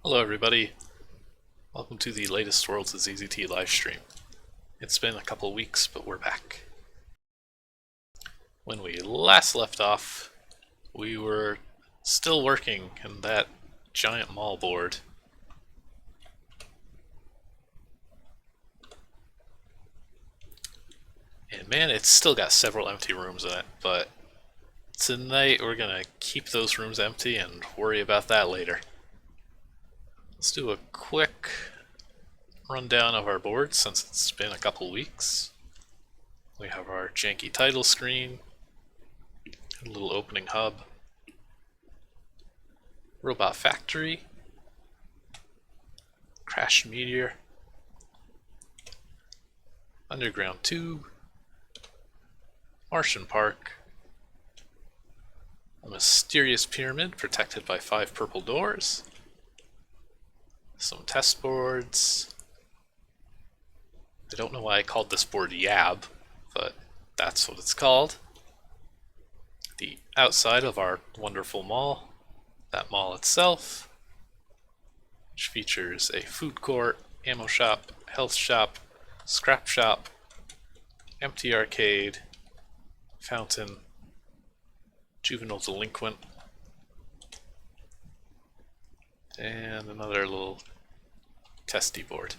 Hello everybody, welcome to the latest Worlds of ZZT livestream. It's been a couple weeks, but we're back. When we last left off, we were still working in that giant mall board. And man, it's still got several empty rooms in it, but tonight we're gonna keep those rooms empty and worry about that later. Let's do a quick rundown of our board since it's been a couple weeks. We have our janky title screen, a little opening hub, robot factory, crashed meteor, underground tube, Martian park, a mysterious pyramid protected by 5 purple doors, some test boards. I don't know why I called this board Yab, but that's what it's called. The outside of our wonderful mall, that mall itself, which features a food court, ammo shop, health shop, scrap shop, empty arcade, fountain, juvenile delinquent, and another little testy board.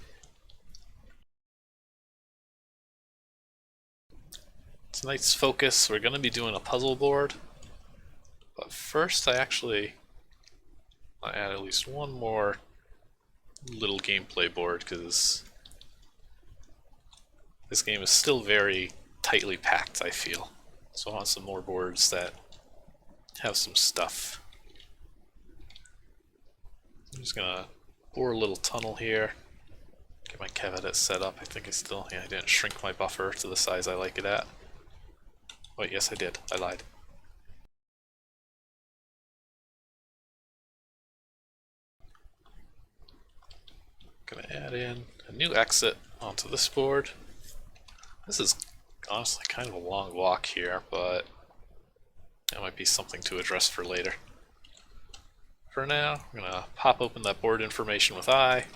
Tonight's focus, we're going to be doing a puzzle board, but first I add at least one more little gameplay board because this game is still very tightly packed, I feel. So I want some more boards that have some stuff. I'm just gonna bore a little tunnel here, get my Kev edit set up. I think I didn't shrink my buffer to the size I like it at. Wait, yes I did, I lied. Gonna add in a new exit onto this board. This is honestly kind of a long walk here, but that might be something to address for later. For now, I'm gonna pop open that board information with I,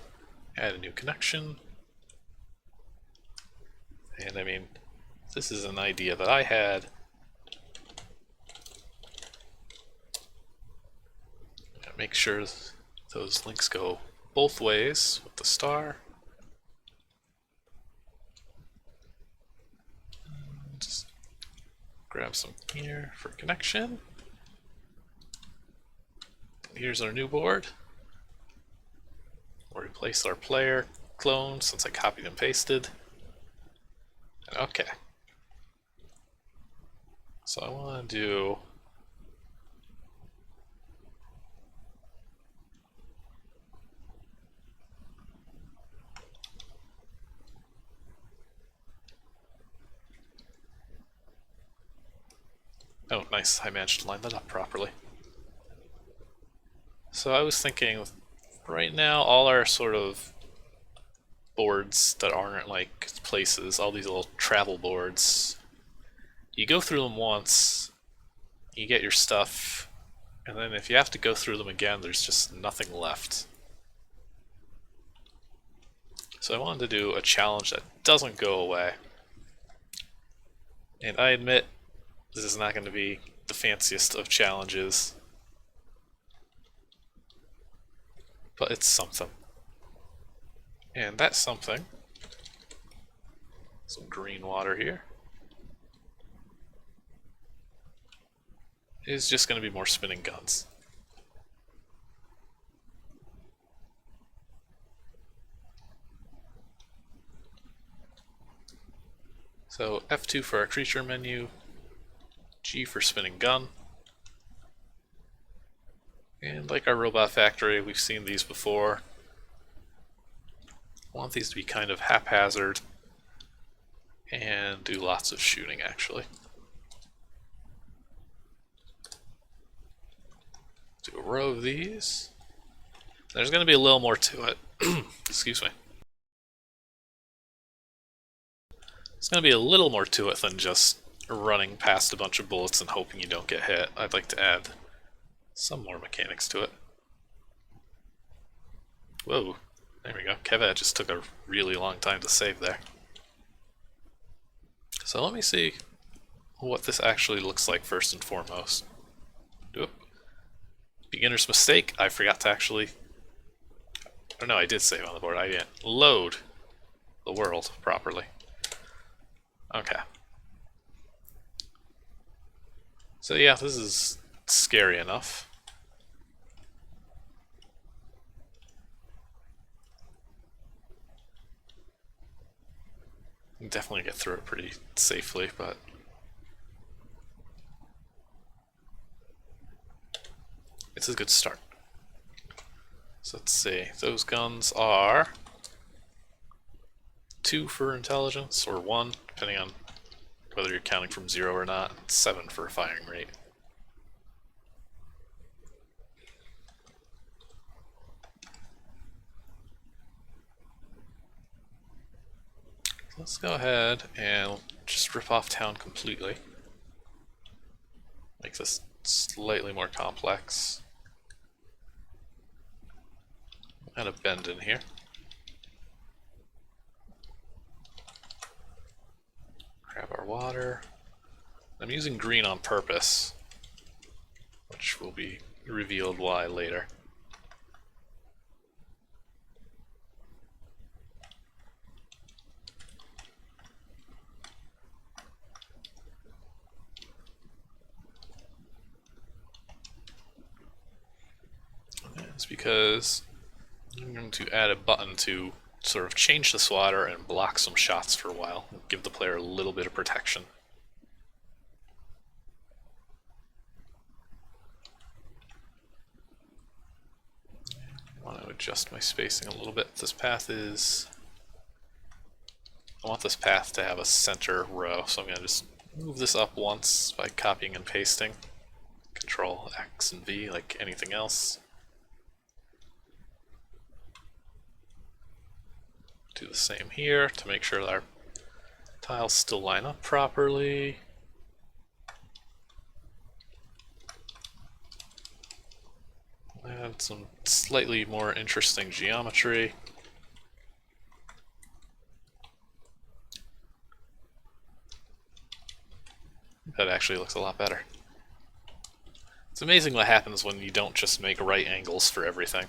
add a new connection, and I mean, this is an idea that I had. Make sure those links go both ways with the star. Just grab some here for connection. Here's our new board. We'll replace our player clone since I copied and pasted. Okay. So I want to do oh, nice. I managed to line that up properly. So I was thinking, right now, all our sort of boards that aren't like places, all these little travel boards, you go through them once, you get your stuff, and then if you have to go through them again, there's just nothing left. So I wanted to do a challenge that doesn't go away. And I admit, this is not going to be the fanciest of challenges, but it's something. And that's something, some green water here, is just going to be more spinning guns. So F2 for our creature menu, G for spinning gun. And like our robot factory, we've seen these before. I want these to be kind of haphazard and do lots of shooting actually. Do a row of these. There's going to be a little more to it. Excuse me. There's going to be a little more to it than just running past a bunch of bullets and hoping you don't get hit. I'd like to add some more mechanics to it. Whoa, there we go. Kevin just took a really long time to save there. So let me see what this actually looks like first and foremost. Oop. Beginner's mistake, I forgot to actually... Oh no, I did save on the board. I didn't load the world properly. Okay. So yeah, this is scary enough. You can definitely get through it pretty safely, but... it's a good start. So let's see, those guns are 2 for intelligence, or 1, depending on whether you're counting from 0 or not, and 7 for firing rate. Let's go ahead and just rip off town completely. Make this slightly more complex. Add a bend in here. Grab our water. I'm using green on purpose, which will be revealed why later. It's because I'm going to add a button to sort of change this water and block some shots for a while, and give the player a little bit of protection. I want to adjust my spacing a little bit. This path is... I want this path to have a center row, so I'm going to just move this up once by copying and pasting. Control X and V like anything else. Do the same here to make sure that our tiles still line up properly. Add some slightly more interesting geometry. That actually looks a lot better. It's amazing what happens when you don't just make right angles for everything.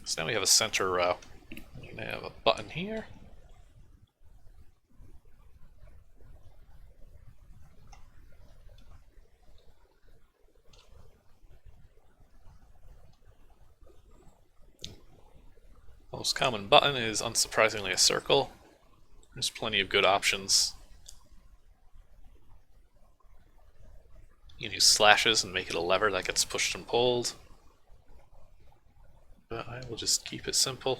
So now we have a center row. We can have a button here. Most common button is unsurprisingly a circle. There's plenty of good options. You can use slashes and make it a lever that gets pushed and pulled. But I will just keep it simple.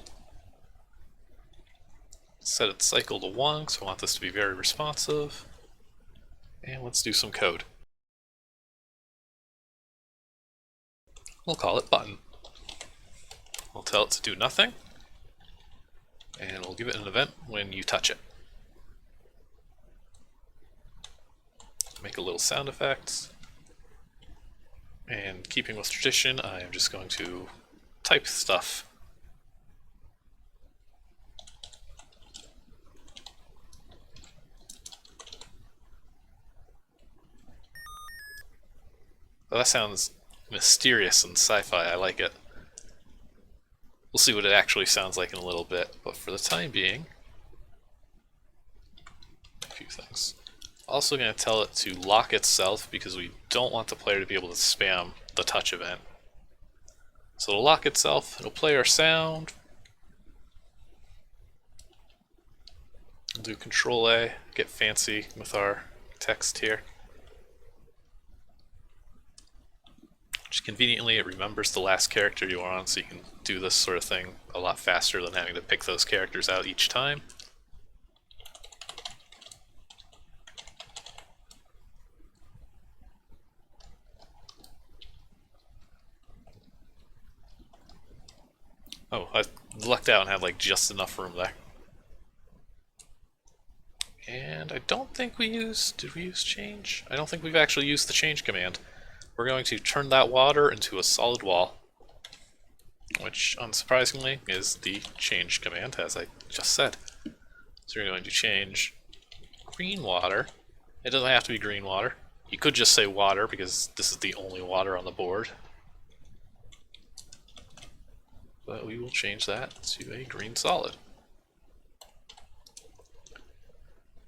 Set its cycle to 1, because I want this to be very responsive. And let's do some code. We'll call it button. We'll tell it to do nothing. And we'll give it an event when you touch it. Make a little sound effect. And keeping with tradition, I am just going to type stuff. Well, that sounds mysterious and sci-fi. I like it. We'll see what it actually sounds like in a little bit, but for the time being, a few things. Also going to tell it to lock itself because we don't want the player to be able to spam the touch event. So it'll lock itself, it'll play our sound. We'll do Control A, get fancy with our text here. Which conveniently it remembers the last character you are on, so you can do this sort of thing a lot faster than having to pick those characters out each time. Oh, I lucked out and had like just enough room there. And I don't think we used... Did we use change? I don't think we've actually used the change command. We're going to turn that water into a solid wall, which, unsurprisingly, is the change command, as I just said. So we're going to change green water. It doesn't have to be green water. You could just say water, because this is the only water on the board. But we will change that to a green solid.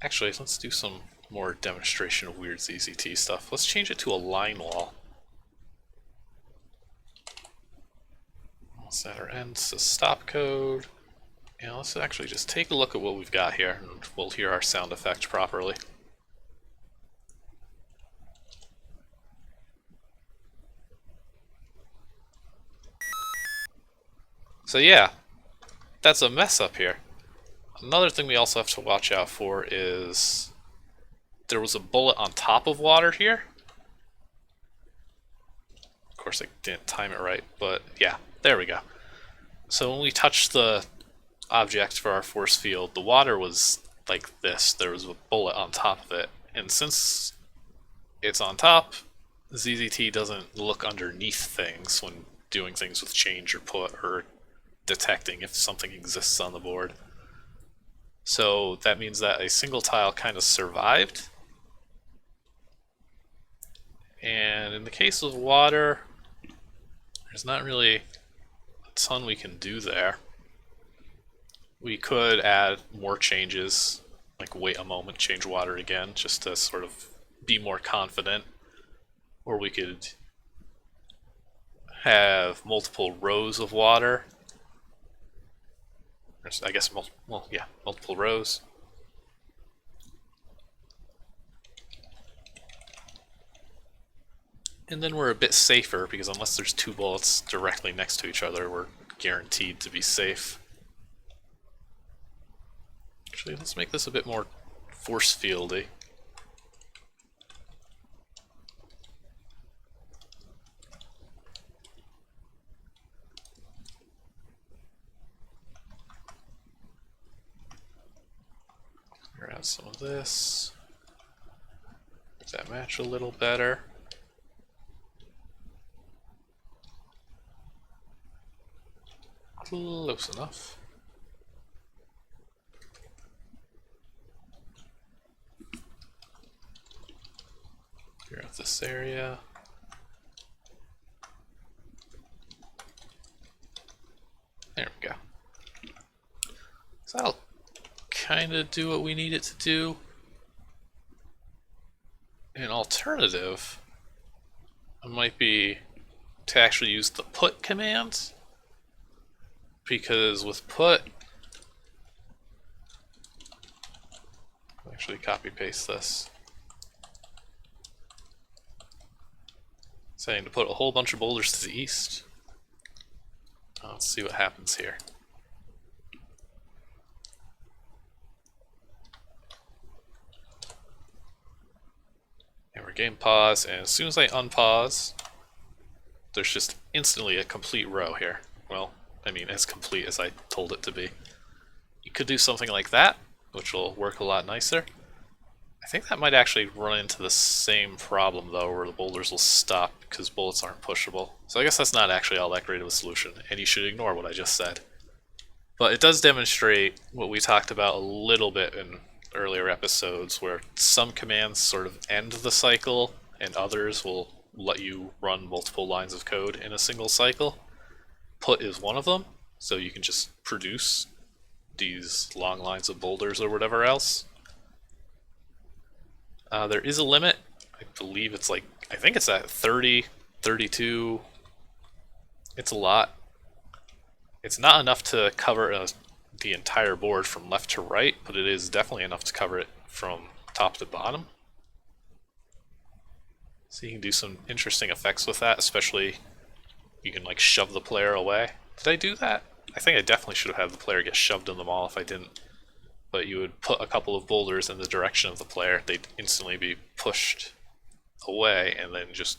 Actually, let's do some more demonstration of weird ZZT stuff. Let's change it to a line wall. We'll set our ends to stop code. And let's actually just take a look at what we've got here, and we'll hear our sound effect properly. So yeah, that's a mess up here. Another thing we also have to watch out for is there was a bullet on top of water here. Of course I didn't time it right, but yeah, there we go. So when we touched the object for our force field, the water was like this. There was a bullet on top of it, and since it's on top, ZZT doesn't look underneath things when doing things with change or put or detecting if something exists on the board. So that means that a single tile kind of survived. And in the case of water, there's not really a ton we can do there. We could add more changes, like wait a moment, change water again, just to sort of be more confident. Or we could have multiple rows of water. I guess, multiple rows. And then we're a bit safer, because unless there's two bullets directly next to each other, we're guaranteed to be safe. Actually, let's make this a bit more force fieldy. Grab some of this. Make that match a little better. Close enough. Clear out this area. There we go. So that'll kind of do what we need it to do. An alternative might be to actually use the put command, because with put, I'll actually copy paste this, saying to put a whole bunch of boulders to the east. Let's see what happens here. And we're game pause, and as soon as I unpause, there's just instantly a complete row here. Well, I mean, as complete as I told it to be. You could do something like that, which will work a lot nicer. I think that might actually run into the same problem, though, where the boulders will stop because bullets aren't pushable. So I guess that's not actually all that great of a solution, and you should ignore what I just said. But it does demonstrate what we talked about a little bit in earlier episodes, where some commands sort of end the cycle, and others will let you run multiple lines of code in a single cycle. Put is one of them, so you can just produce these long lines of boulders or whatever else. There is a limit. I believe it's like, I think it's at 30, 32. It's a lot. It's not enough to cover the entire board from left to right, but it is definitely enough to cover it from top to bottom. So you can do some interesting effects with that, especially you can like shove the player away. Did I do that? I think I definitely should have had the player get shoved in the mall if I didn't. But you would put a couple of boulders in the direction of the player, they'd instantly be pushed away, and then just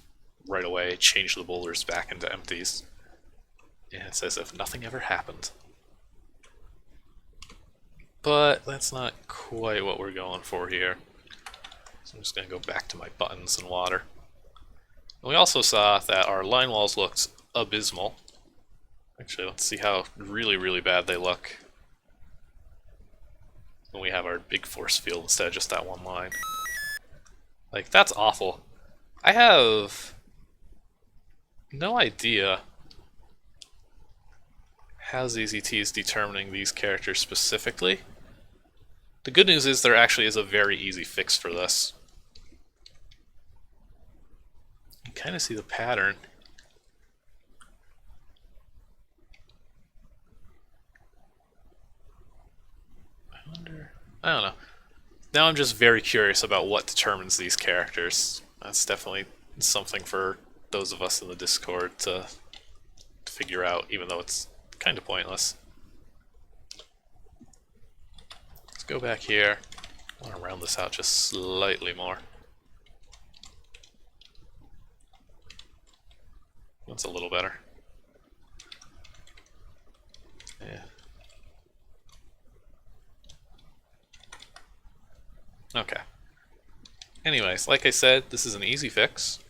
right away change the boulders back into empties. And it's as if nothing ever happened. But that's not quite what we're going for here. So I'm just going to go back to my buttons and water. And we also saw that our line walls looked abysmal. Actually, let's see how really, really bad they look when we have our big force field instead of just that one line. Like, that's awful. I have no idea how ZZT is determining these characters specifically. The good news is there actually is a very easy fix for this. You kind of see the pattern. I don't know. Now I'm just very curious about what determines these characters. That's definitely something for those of us in the Discord to figure out, even though it's kind of pointless. Let's go back here. I want to round this out just slightly more. That's a little better. Yeah. Okay. Anyways, like I said, this is an easy fix.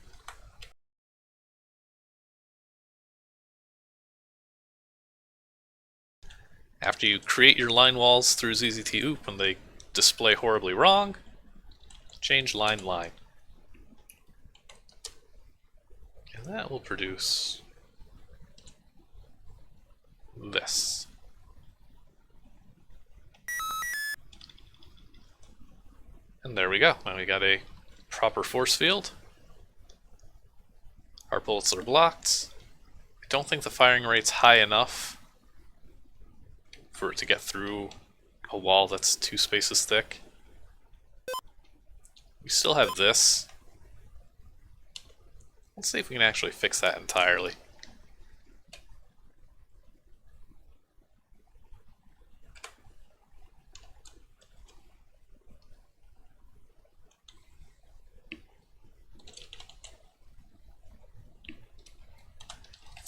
After you create your line walls through ZZT OOP and they display horribly wrong, change line. And that will produce this. And there we go. Now we got a proper force field. Our bullets are blocked. I don't think the firing rate's high enough for it to get through a wall that's 2 spaces thick. We still have this. Let's see if we can actually fix that entirely.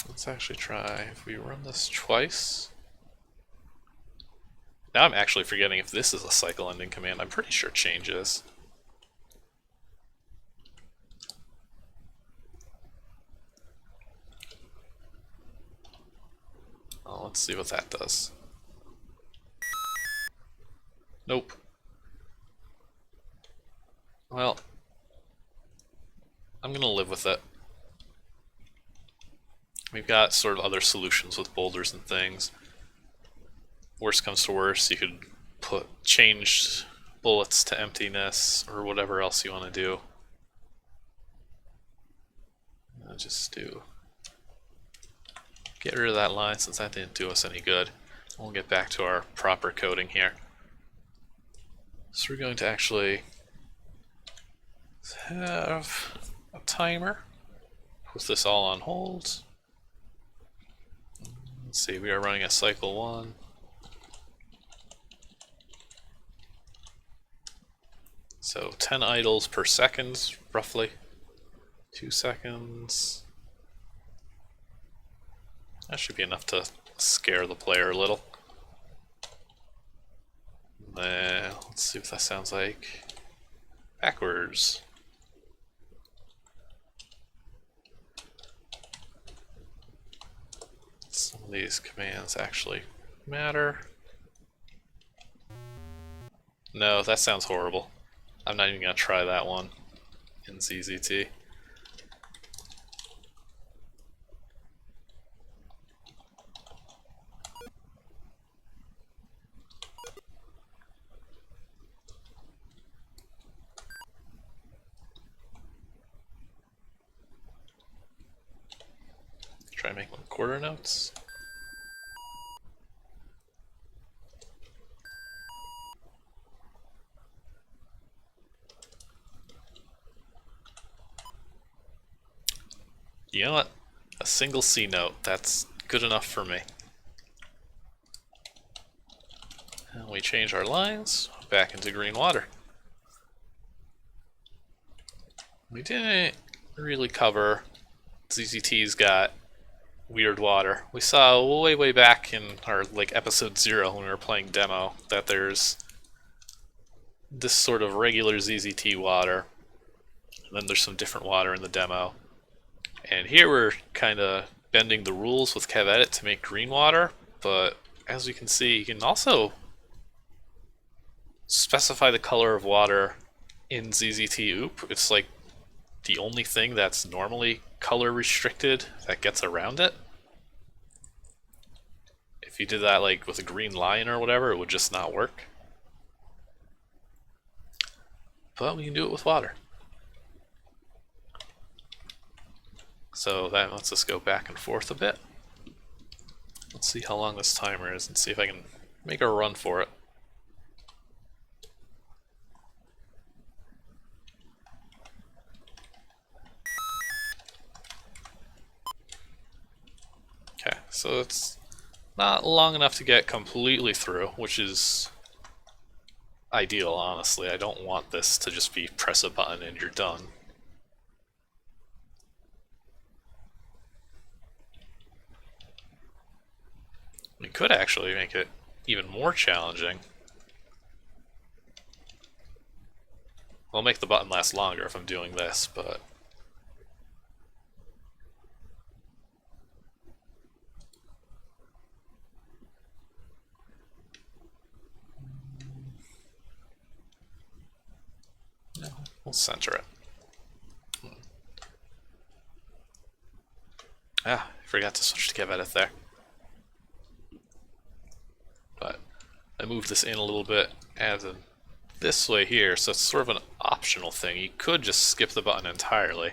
Let's actually try if we run this twice. Now I'm actually forgetting if this is a cycle ending command. I'm pretty sure change is. Oh, let's see what that does. Nope. Well, I'm gonna live with it. We've got sort of other solutions with boulders and things. Worst comes to worst, you could change bullets to emptiness or whatever else you want to do. I'll just get rid of that line since that didn't do us any good. We'll get back to our proper coding here. So we're going to actually have a timer. Put this all on hold. Let's see, we are running at cycle 1. So 10 idles per second, roughly. 2 seconds. That should be enough to scare the player a little. Let's see what that sounds like. Backwards. Some of these commands actually matter. No, that sounds horrible. I'm not even going to try that one in ZZT. Try and make them quarter notes. You know what? A single C note, that's good enough for me. And we change our lines back into green water. We didn't really cover ZZT's got weird water. We saw way back in our episode 0 when we were playing demo that there's this sort of regular ZZT water, and then there's some different water in the demo. And here we're kind of bending the rules with KevEdit to make green water, but as we can see, you can also specify the color of water in ZZT OOP. It's like the only thing that's normally color restricted that gets around it. If you did that like with a green line or whatever, it would just not work. But we can do it with water. So that lets us go back and forth a bit. Let's see how long this timer is and see if I can make a run for it. Okay, so it's not long enough to get completely through, which is ideal, honestly. I don't want this to just be press a button and you're done. We could actually make it even more challenging. I'll make the button last longer if I'm doing this, but... no, we'll center it. Ah, I forgot to switch to KevEdit there. But I moved this in a little bit, added this way here, so it's sort of an optional thing. You could just skip the button entirely.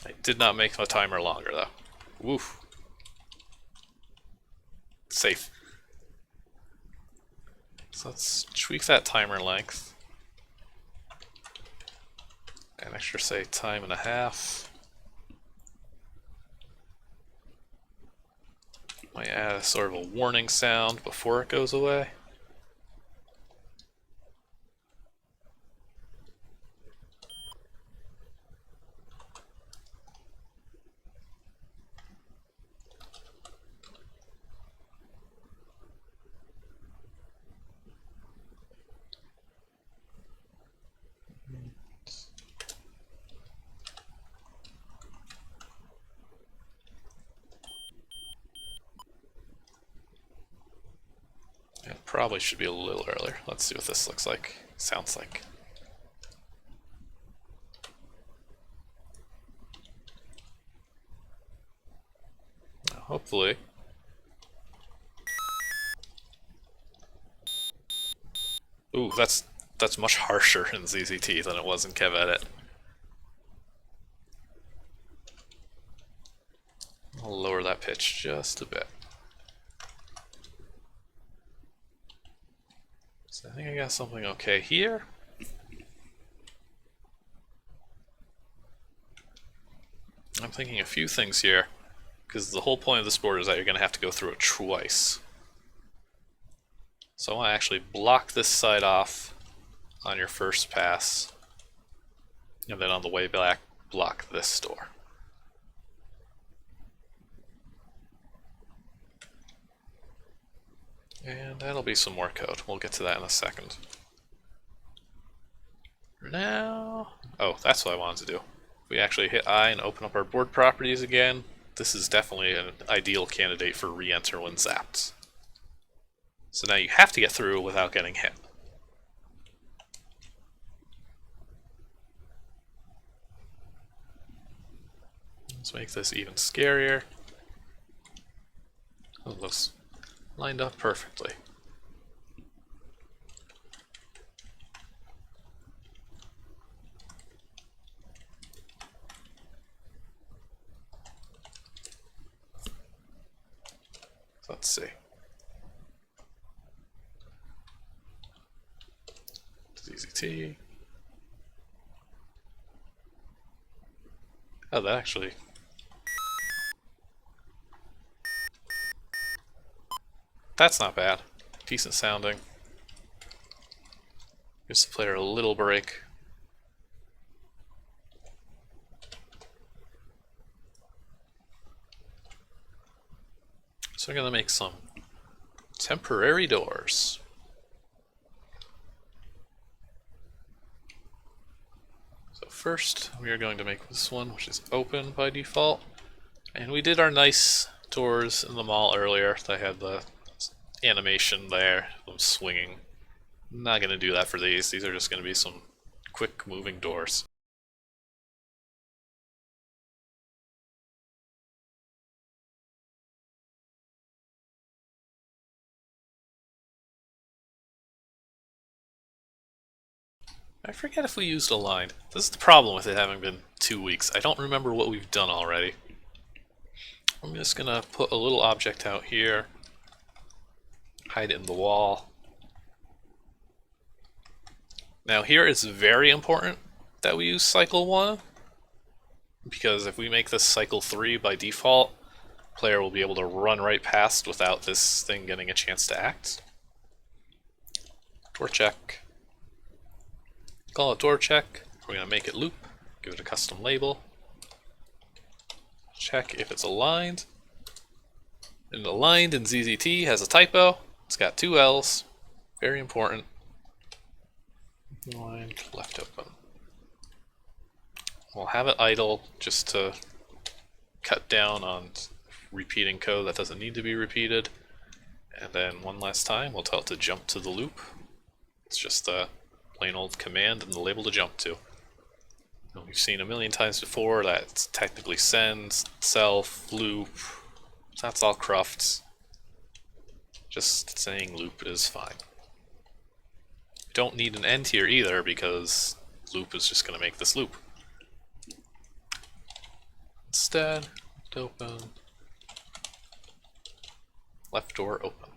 I did not make the timer longer though. Woof. Safe. So let's tweak that timer length. And extra say time and a half. Might add a sort of a warning sound before it goes away. It probably should be a little earlier. Let's see what this looks like, sounds like. Now, hopefully. Ooh, that's much harsher in ZZT than it was in KevEdit. I'll lower that pitch just a bit. So I think I got something okay here. I'm thinking a few things here, because the whole point of this board is that you're going to have to go through it twice. So I want to actually block this side off on your first pass, and then on the way back, block this door. And that'll be some more code. We'll get to that in a second. For now... oh, that's what I wanted to do. We actually hit I and open up our board properties again. This is definitely an ideal candidate for re-enter when zapped. So now you have to get through without getting hit. Let's make this even scarier. Oh, it looks lined up perfectly. So let's see. ZZT. Oh, that actually... that's not bad. Decent sounding. Gives the player a little break. So I'm going to make some temporary doors. So first we are going to make this one, which is open by default. And we did our nice doors in the mall earlier. They had the animation there, them swinging. I'm not going to do that for these. These are just going to be some quick moving doors. I forget if we used a line. This is the problem with it having been 2 weeks. I don't remember what we've done already. I'm just gonna put a little object out here, hide it in the wall. Now here it's very important that we use cycle 1, because if we make this cycle 3 by default, player will be able to run right past without this thing getting a chance to act. Door check. Call it door check. We're going to make it loop, give it a custom label. Check if it's aligned. And aligned in ZZT has a typo. It's got 2 L's. Very important. Aligned left open. We'll have it idle just to cut down on repeating code that doesn't need to be repeated. And then one last time, we'll tell it to jump to the loop. It's just a plain old command and the label to jump to. We've seen a million times before that it's technically send, self, loop. That's all crufts. Just saying loop is fine. Don't need an end here either because loop is just going to make this loop. Instead, open, left door open.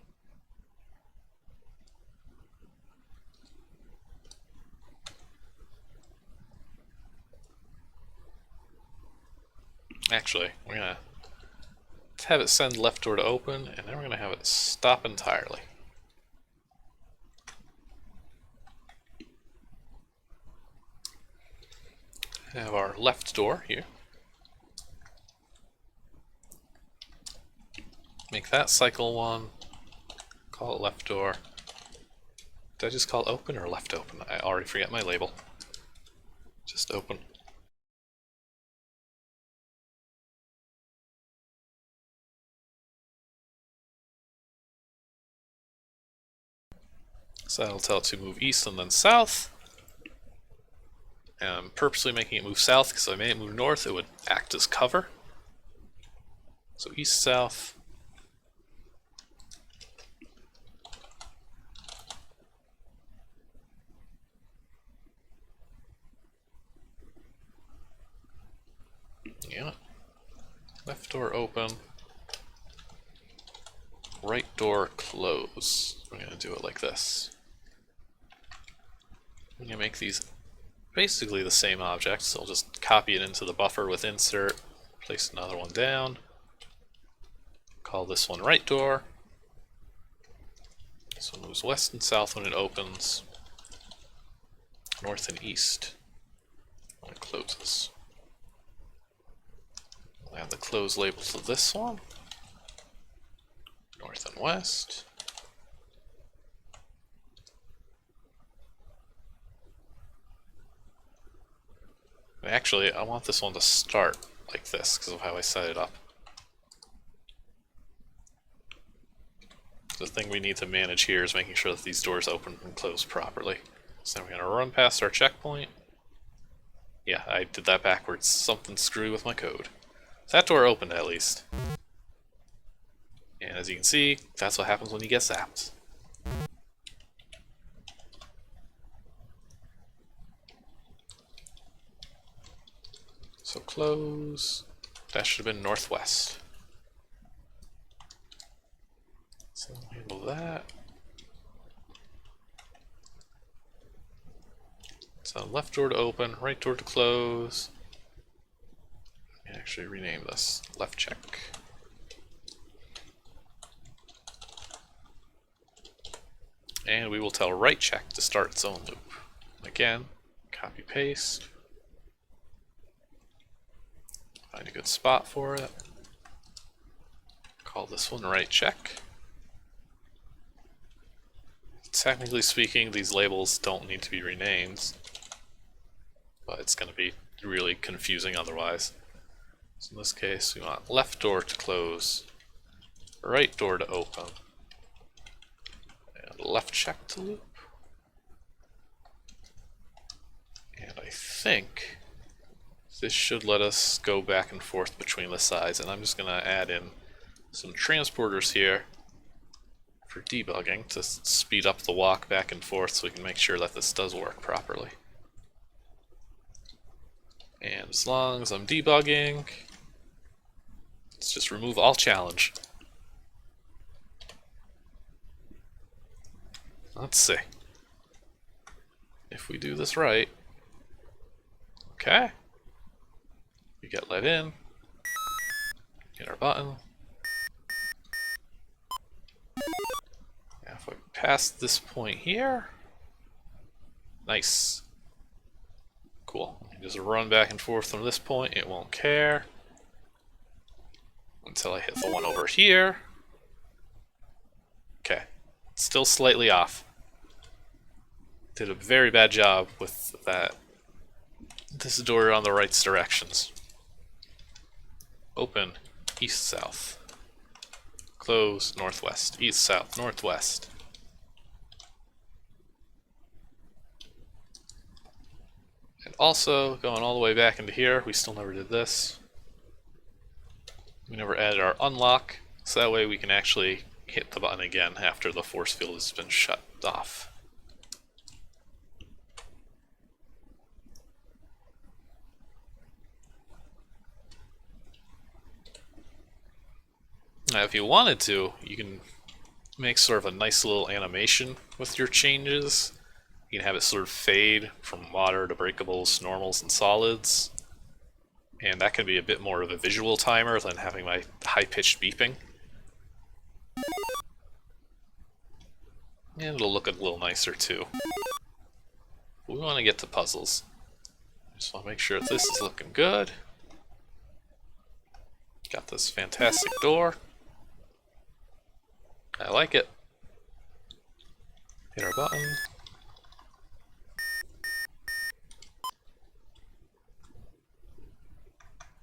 Actually, we're going to have it send left door to open, and then we're going to have it stop entirely. Have our left door here. Make that cycle 1. Call it left door. Did I just call it open or left open? I already forget my label. Just open. So that'll tell it to move east and then south. And I'm purposely making it move south because if I made it move north, it would act as cover. So east, south. Yeah. Left door open. Right door close. We're going to do it like this. I'm going to make these basically the same object, so I'll just copy it into the buffer with insert, place another one down, call this one right door. This one moves west and south when it opens, north and east when it closes. We'll add the close label to this one, north and west. Actually, I want this one to start like this because of how I set it up. The thing we need to manage here is making sure that these doors open and close properly. So we're going to run past our checkpoint. Yeah, I did that backwards. Something screwy with my code. That door opened at least. And as you can see, that's what happens when you get zapped. So close. That should have been northwest. So handle that. So left door to open, right door to close. Let me actually rename this. Left check. And we will tell right check to start its own loop. Again, copy paste. Find a good spot for it. call this one right check. Technically speaking, these labels don't need to be renamed, but it's going to be really confusing otherwise. So in this case, we want left door to close, right door to open, and left check to loop. And I think this should let us go back and forth between the sides, and I'm just going to add in some transporters here for debugging to speed up the walk back and forth so we can make sure that this does work properly. And as long as I'm debugging, let's just remove all challenge. Let's see. If we do this right, okay, we get let in, hit our button. Now if I pass this point here, nice. Cool. Just run back and forth from this point, it won't care. Until I hit the one over here. Okay. Still slightly off. Did a very bad job with that. This door on the right directions. Open, east, south. Close, northwest. East, south, northwest. And also, going all the way back into here, we still never did this. We never added our unlock, so that way we can actually hit the button again after the force field has been shut off. Now if you wanted to, you can make sort of a nice little animation with your changes. You can have it sort of fade from water to breakables, normals, and solids. And that can be a bit more of a visual timer than having my high-pitched beeping. And it'll look a little nicer too. We want to get to puzzles. Just want to make sure this is looking good. Got this fantastic door. I like it. Hit our button.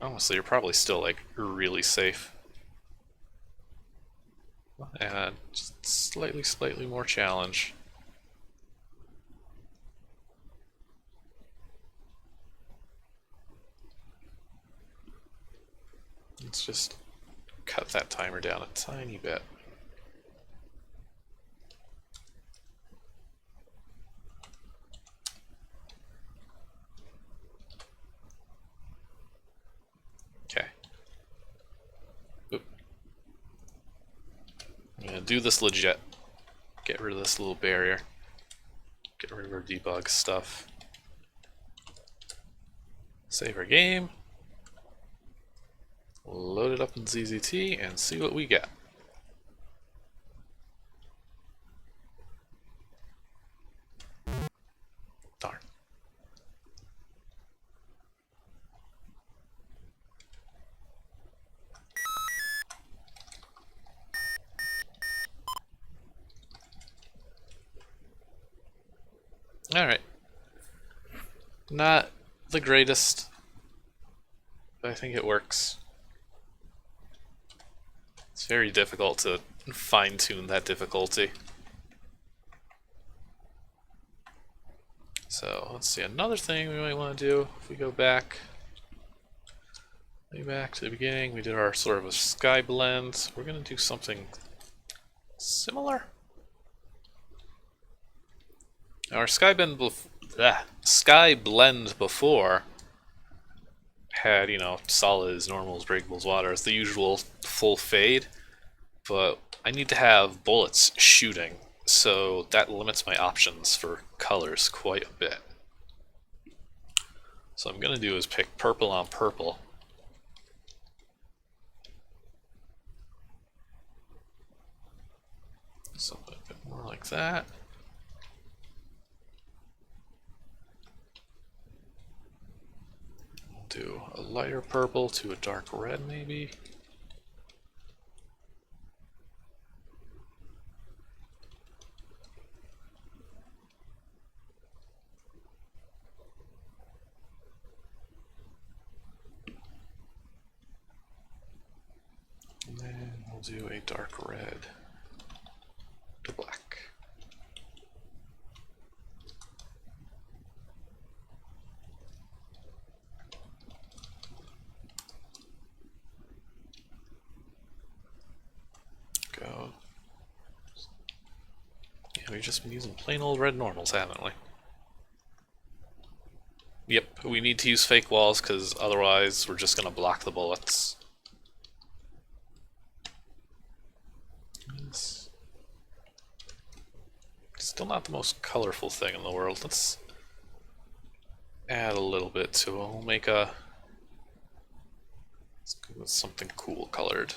Honestly, you're probably still like really safe. And just slightly more challenge. Let's just cut that timer down a tiny bit. Okay. Oop. I'm gonna do this legit. Get rid of this little barrier. Get rid of our debug stuff. Save our game. Load it up in ZZT and see what we get. Darn. Alright. Not the greatest, but I think it works. It's very difficult to fine-tune that difficulty. So let's see, another thing we might want to do, if we go back, way back to the beginning, we did our sort of a sky blend. We're going to do something similar. Now our sky blend before had, you know, solids, normals, breakables, waters, the usual full fade, but I need to have bullets shooting, so that limits my options for colors quite a bit. So what I'm going to do is pick purple on purple. Something a bit more like that. Do a lighter purple to a dark red maybe. we'll do a dark red to black. Go. Yeah, we've just been using plain old red normals, haven't we? Yep, we need to use fake walls because otherwise we're just going to block the bullets. It's still not the most colorful thing in the world. Let's add a little bit to it. We'll make a... Let's go with something cool colored.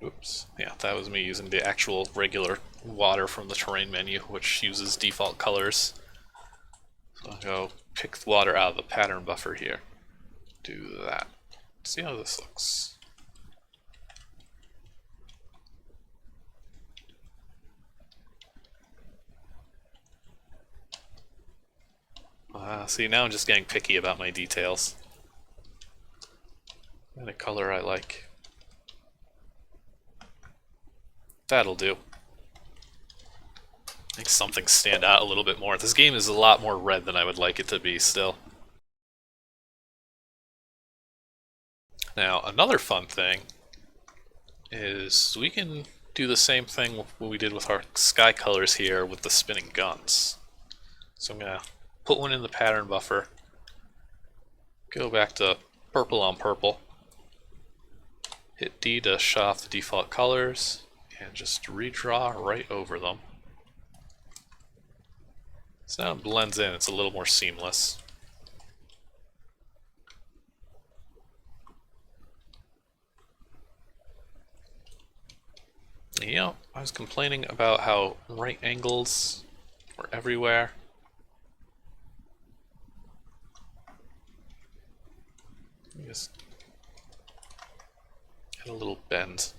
Oops. Yeah, that was me using the actual regular water from the terrain menu, which uses default colors. So I'll go pick the water out of the pattern buffer here. Do that. See how this looks. See, now I'm just getting picky about my details. And a color I like. That'll do. Make something stand out a little bit more. This game is a lot more red than I would like it to be still. Now, another fun thing is we can do the same thing what we did with our sky colors here with the spinning guns. So I'm going to put one in the pattern buffer, go back to purple on purple, hit D to shut off the default colors, and just redraw right over them. So now it blends in, it's a little more seamless. You know, I was complaining about how right angles were everywhere. Let me just add a little bend.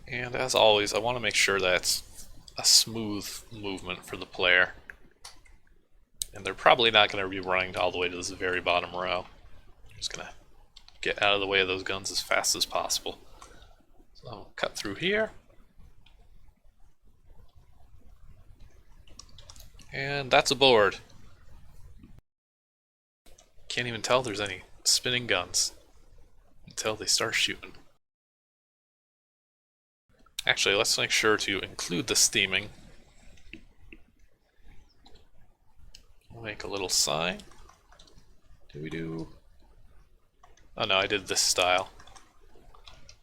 And as always, I want to make sure that it's a smooth movement for the player. And they're probably not going to be running all the way to this very bottom row. I'm just going to get out of the way of those guns as fast as possible. So I'll cut through here. And that's a board. Can't even tell there's any spinning guns until they start shooting. Actually, let's make sure to include this theming. We'll make a little sign. Oh no, I did this style.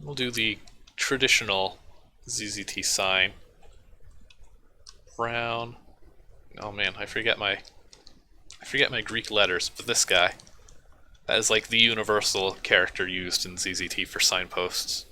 We'll do the traditional ZZT sign. Brown. Oh man, I forget my Greek letters, but this guy. That is like the universal character used in ZZT for signposts.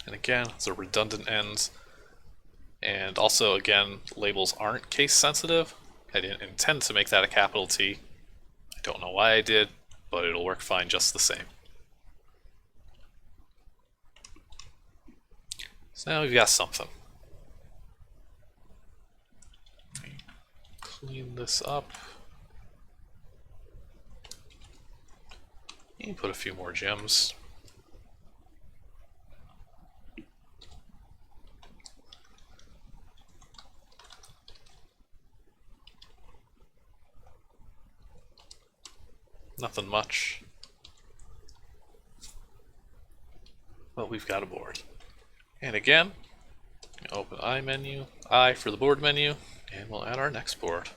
And again, it's a redundant ends. And also, again, labels aren't case sensitive. I didn't intend to make that a capital T. I don't know why I did, but it'll work fine just the same. So now we've got something. Clean this up. You can put a few more gems. Nothing much. But we've got a board. And again, open I menu, I for the board menu, and we'll add our next board.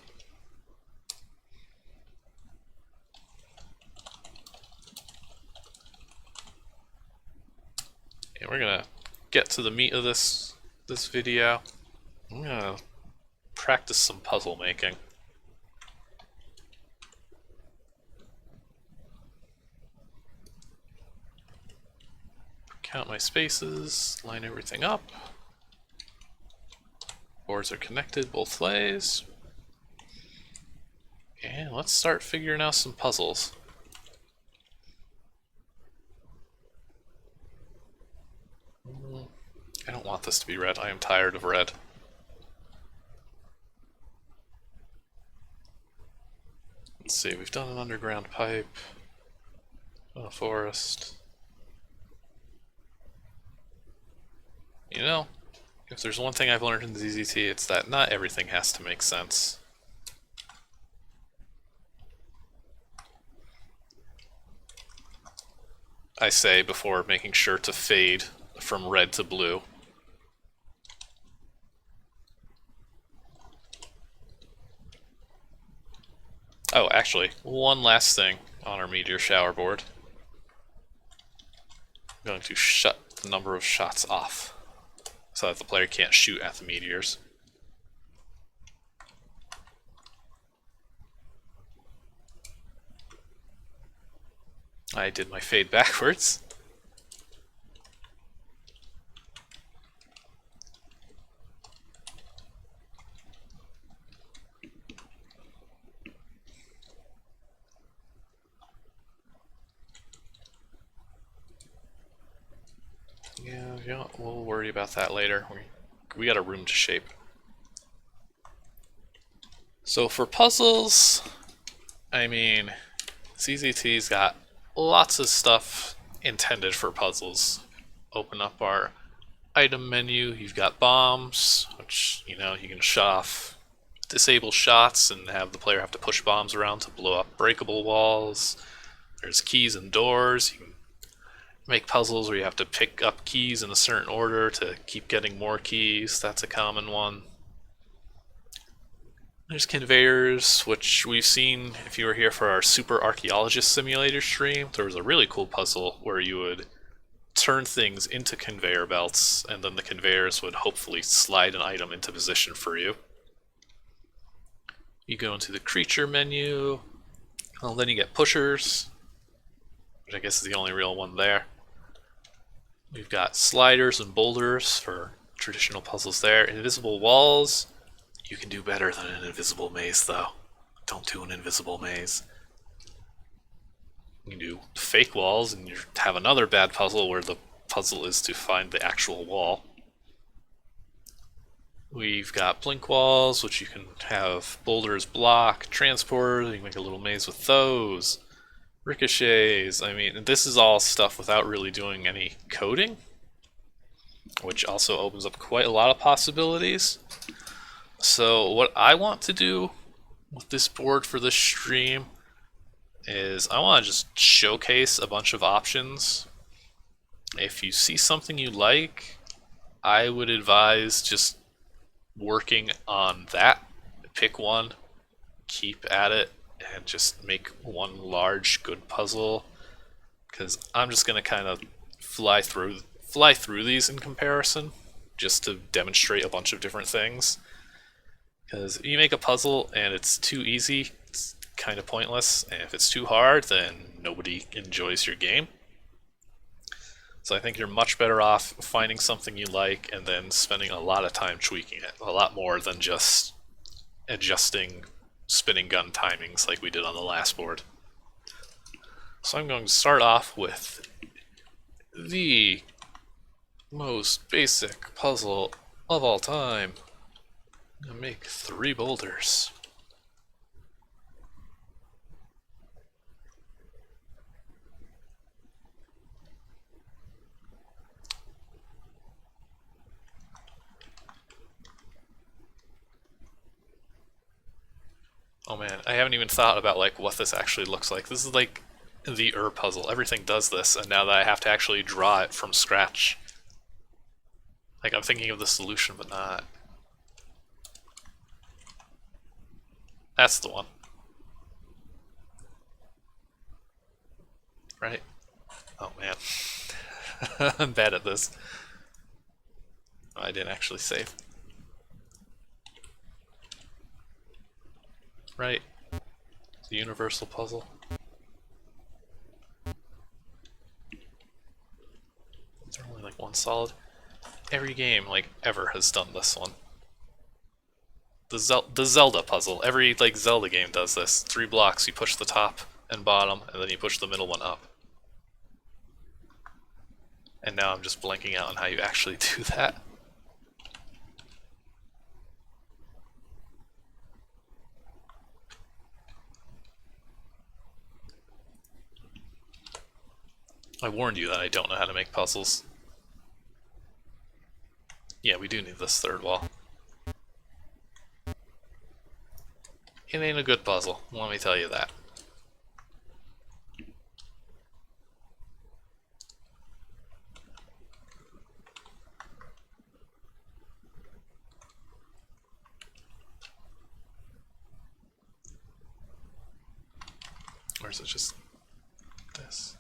And we're gonna get to the meat of this video. I'm gonna practice some puzzle making. Count my spaces, line everything up. Boards are connected both ways. And let's start figuring out some puzzles. I don't want this to be red. I am tired of red. Let's see, we've done an underground pipe, a forest. You know, if there's one thing I've learned in ZZT, it's that not everything has to make sense. I say before making sure to fade from red to blue. Oh, actually, one last thing on our meteor shower board. I'm going to shut the number of shots off, so that the player can't shoot at the meteors. I did my fade backwards. Yeah, we'll worry about that later. We got a room to shape. So for puzzles, I mean, ZZT's got lots of stuff intended for puzzles. Open up our item menu, you've got bombs, which, you know, you can shut off, disable shots and have the player have to push bombs around to blow up breakable walls. There's keys and doors. You can make puzzles where you have to pick up keys in a certain order to keep getting more keys. That's a common one. There's conveyors, which we've seen if you were here for our Super Archaeologist Simulator stream. There was a really cool puzzle where you would turn things into conveyor belts, and then the conveyors would hopefully slide an item into position for you. You go into the creature menu, well, then you get pushers, which I guess is the only real one there. We've got sliders and boulders for traditional puzzles there. Invisible walls. You can do better than an invisible maze, though. Don't do an invisible maze. You can do fake walls, and you have another bad puzzle where the puzzle is to find the actual wall. We've got blink walls, which you can have boulders block, transporters, you can make a little maze with those. Ricochets, I mean, this is all stuff without really doing any coding, which also opens up quite a lot of possibilities. So what I want to do with this board for this stream is I want to just showcase a bunch of options. If you see something you like, I would advise just working on that. Pick one, keep at it, and just make one large good puzzle, because I'm just going to kind of fly through these in comparison just to demonstrate a bunch of different things. Because if you make a puzzle and it's too easy, it's kind of pointless, and if it's too hard, then nobody enjoys your game. So I think you're much better off finding something you like and then spending a lot of time tweaking it, a lot more than just adjusting spinning gun timings like we did on the last board. So I'm going to start off with the most basic puzzle of all time. I'm going to make 3 boulders. Oh man, I haven't even thought about like what this actually looks like. This is like the puzzle. Everything does this, and now that I have to actually draw it from scratch. Like I'm thinking of the solution, but not. That's the one. Right? Oh man. I'm bad at this. Oh, I didn't actually save. Right. The universal puzzle. Is there only like one solid? Every game, like, ever has done this one. The Zelda puzzle. Every, like, Zelda game does this. 3 blocks, you push the top and bottom, and then you push the middle one up. And now I'm just blanking out on how you actually do that. I warned you that I don't know how to make puzzles. Yeah, we do need this third wall. It ain't a good puzzle, let me tell you that. Or is it just this?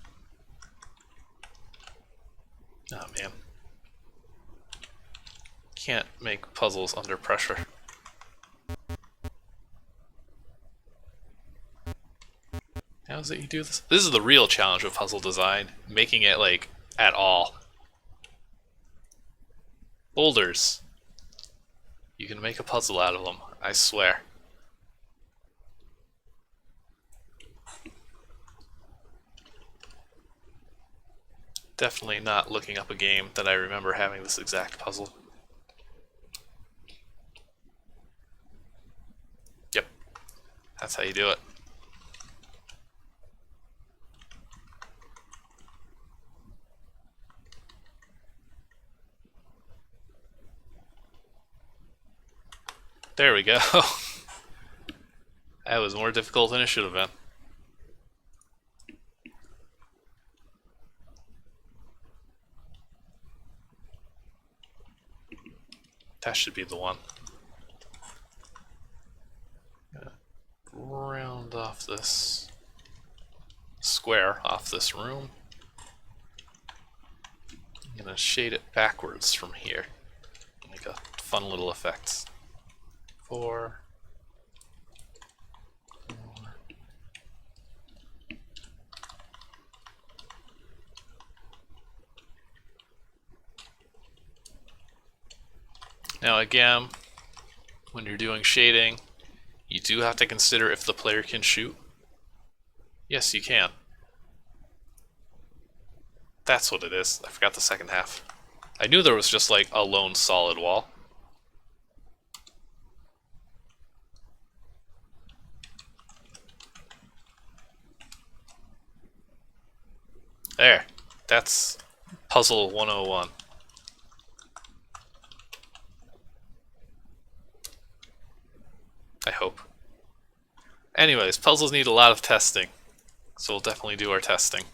Oh man. Can't make puzzles under pressure. How is it you do this? This is the real challenge of puzzle design, making it, like, at all. Boulders. You can make a puzzle out of them, I swear. Definitely not looking up a game that I remember having this exact puzzle. Yep, that's how you do it. There we go. That was more difficult than it should have been. That should be the one. Round off this square off this room. I'm gonna shade it backwards from here. Make a fun little effect. 4. Now again, when you're doing shading, you do have to consider if the player can shoot. Yes, you can. That's what it is. I forgot the second half. I knew there was just like a lone solid wall. There. That's Puzzle 101. I hope. Anyways, puzzles need a lot of testing, so we'll definitely do our testing.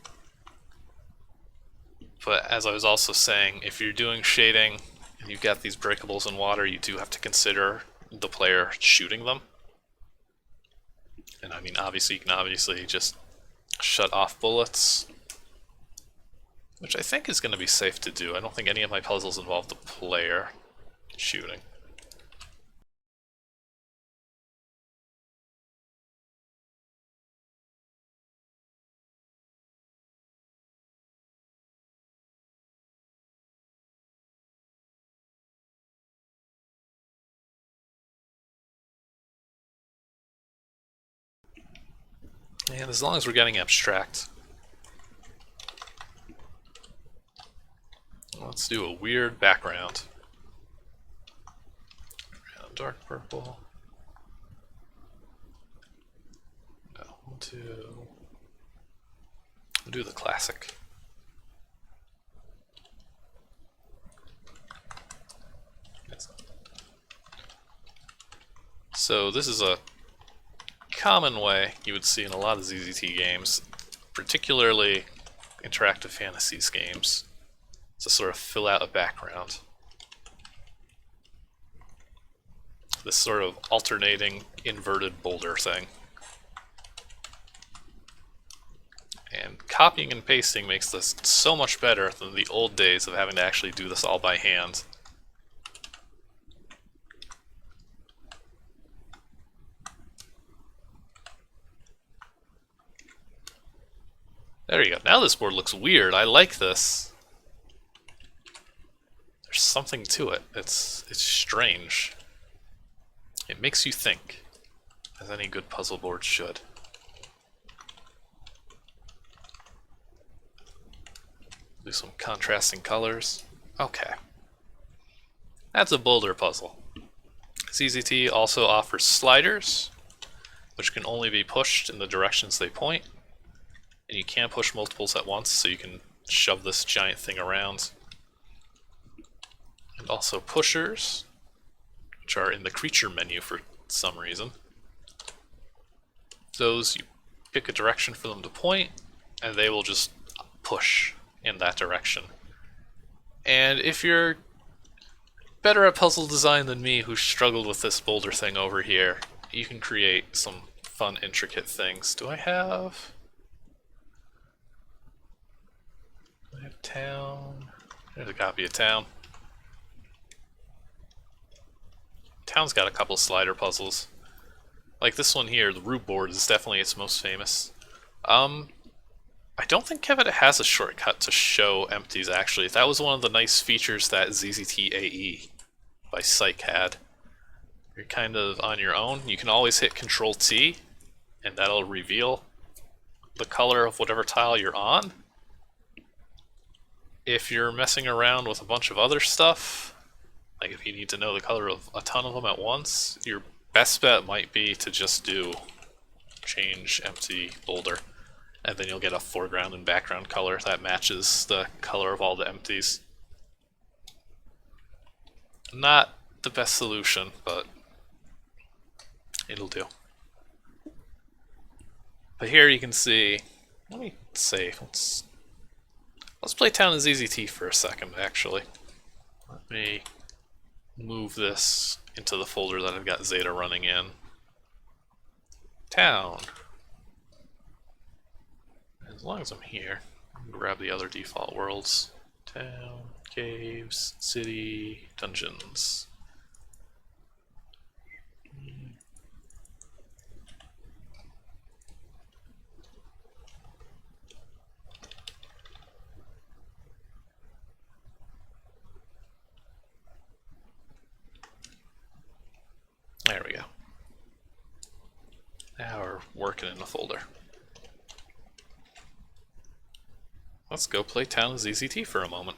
But as I was also saying, if you're doing shading and you've got these breakables in water, you do have to consider the player shooting them. And I mean, obviously, you can obviously just shut off bullets, which I think is going to be safe to do. I don't think any of my puzzles involve the player shooting. And as long as we're getting abstract. Let's do a weird background. Dark purple. No, we'll do the classic. So this is a common way you would see in a lot of ZZT games, particularly interactive fantasies games, to sort of fill out a background. This sort of alternating inverted boulder thing. And copying and pasting makes this so much better than the old days of having to actually do this all by hand. There you go. Now this board looks weird. I like this. There's something to it. It's strange. It makes you think, as any good puzzle board should. Do some contrasting colors. Okay. That's a boulder puzzle. ZZT also offers sliders, which can only be pushed in the directions they point. And you can push multiples at once, so you can shove this giant thing around. And also pushers, which are in the creature menu for some reason. Those, you pick a direction for them to point, and they will just push in that direction. And if you're better at puzzle design than me, who struggled with this boulder thing over here, you can create some fun, intricate things. Do I have town? There's a copy of town. Town's got a couple slider puzzles. Like this one here, the root board is definitely its most famous. I don't think Kevin has a shortcut to show empties, actually. That was one of the nice features that ZZT AE by Psych had. You're kind of on your own. You can always hit Control-T, and that'll reveal the color of whatever tile you're on. If you're messing around with a bunch of other stuff, like if you need to know the color of a ton of them at once, your best bet might be to just do change empty boulder, and then you'll get a foreground and background color that matches the color of all the empties. Not the best solution, but it'll do. But here you can see, let me say, let's play Town as ZZT for a second, actually. Let me move this into the folder that I've got Zeta running in. Town. As long as I'm here, I'll grab the other default worlds. Town, caves, city, dungeons. There we go. Now we're working in the folder. Let's go play Town of ZZT for a moment.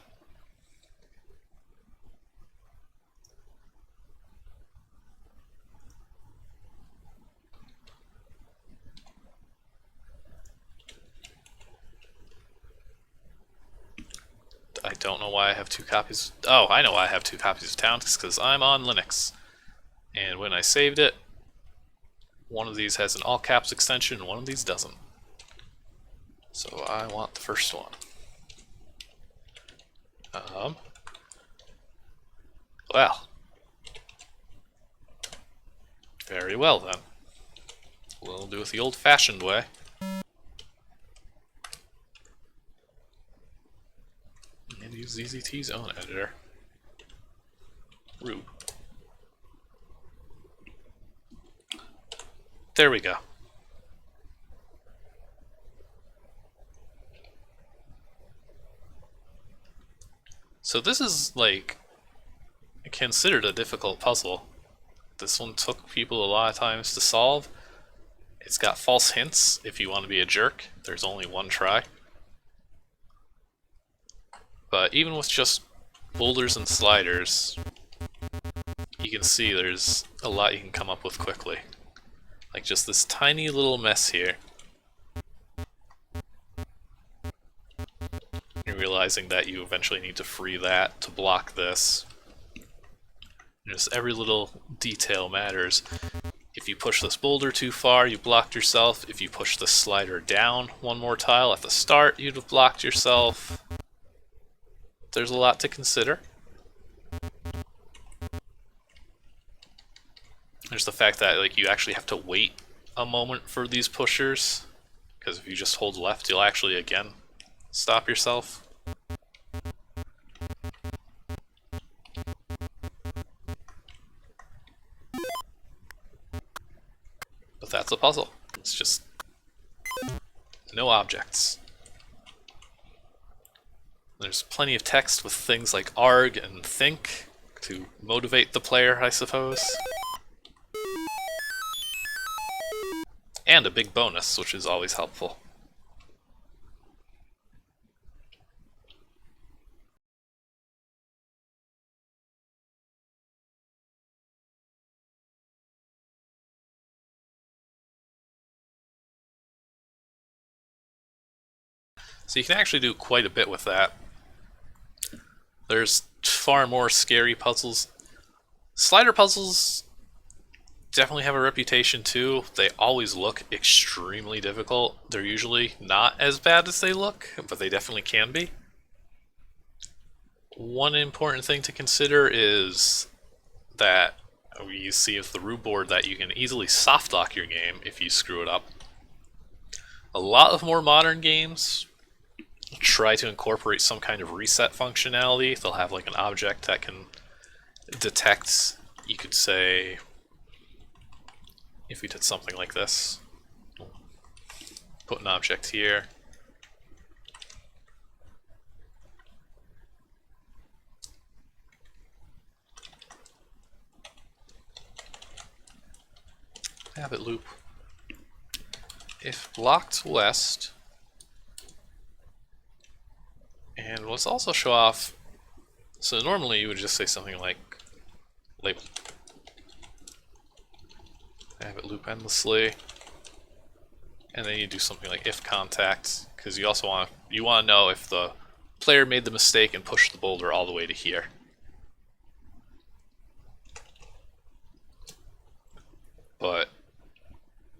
I don't know why I have two copies. Oh, I know why I have two copies of Town. It's because I'm on Linux. And when I saved it, one of these has an all caps extension and one of these doesn't. So I want the first one. Well. Very well then. We'll do it the old-fashioned way. And use ZZT's own editor. Rube. There we go. So this is, like, considered a difficult puzzle. This one took people a lot of times to solve. It's got false hints if you want to be a jerk. There's only one try. But even with just boulders and sliders, you can see there's a lot you can come up with quickly. Like just this tiny little mess here. You're realizing that you eventually need to free that to block this. Just every little detail matters. If you push this boulder too far, you blocked yourself. If you push the slider down one more tile at the start, you'd have blocked yourself. There's a lot to consider. There's the fact that like you actually have to wait a moment for these pushers, because if you just hold left, you'll actually again stop yourself. But that's a puzzle. It's just no objects. There's plenty of text with things like arg and think to motivate the player, I suppose. And a big bonus, which is always helpful. So you can actually do quite a bit with that. There's far more scary puzzles. Slider puzzles definitely have a reputation too. They always look extremely difficult. They're usually not as bad as they look, but they definitely can be. One important thing to consider is that you see with the root board that you can easily soft lock your game if you screw it up. A lot of more modern games try to incorporate some kind of reset functionality. They'll have like an object that can detect, you could say, if we did something like this, put an object here, have it loop. If blocked west, and let's also show off, so normally you would just say something like label. Have it loop endlessly, and then you do something like if contact, because you also want to know if the player made the mistake and pushed the boulder all the way to here. But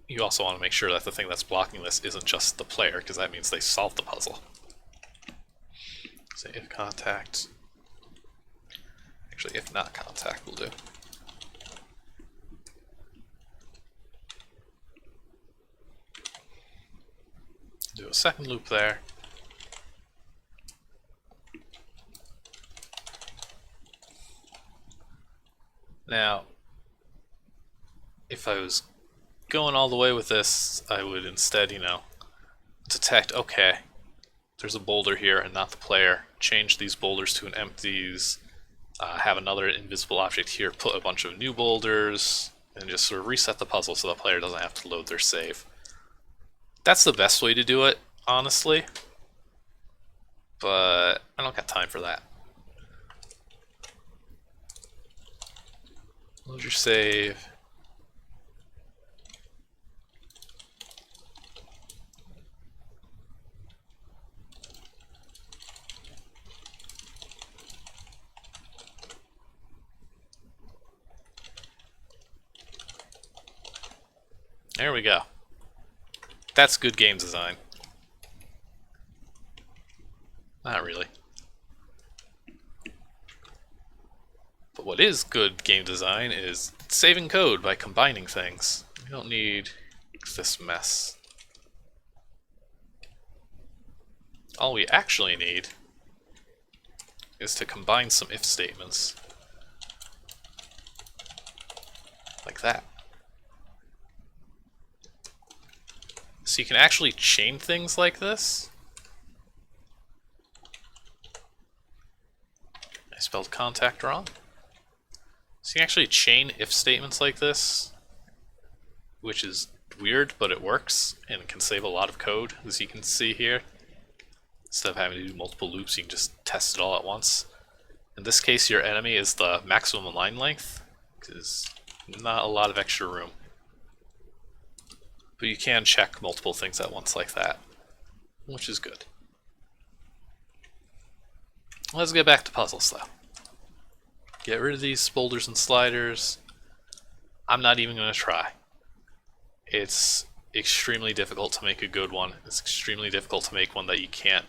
you also want to make sure that the thing that's blocking this isn't just the player, because that means they solved the puzzle. Say if contact. Actually, if not contact will do. Do a second loop there. Now, if I was going all the way with this, I would instead, detect, okay, there's a boulder here and not the player. Change these boulders to an empties, have another invisible object here, put a bunch of new boulders, and just sort of reset the puzzle so the player doesn't have to load their save. That's the best way to do it, honestly, but I don't got time for that. Load your save. There we go. That's good game design. Not really. But what is good game design is saving code by combining things. We don't need this mess. All we actually need is to combine some if statements. Like that. So you can actually chain things like this. I spelled contact wrong. So you can actually chain if statements like this, which is weird, but it works, and it can save a lot of code, as you can see here. Instead of having to do multiple loops, you can just test it all at once. In this case, your enemy is the maximum line length, because not a lot of extra room. But you can check multiple things at once like that, which is good. Let's get back to puzzles though. Get rid of these boulders and sliders. I'm not even going to try. it's extremely difficult to make a good one. It's extremely difficult to make one that you can't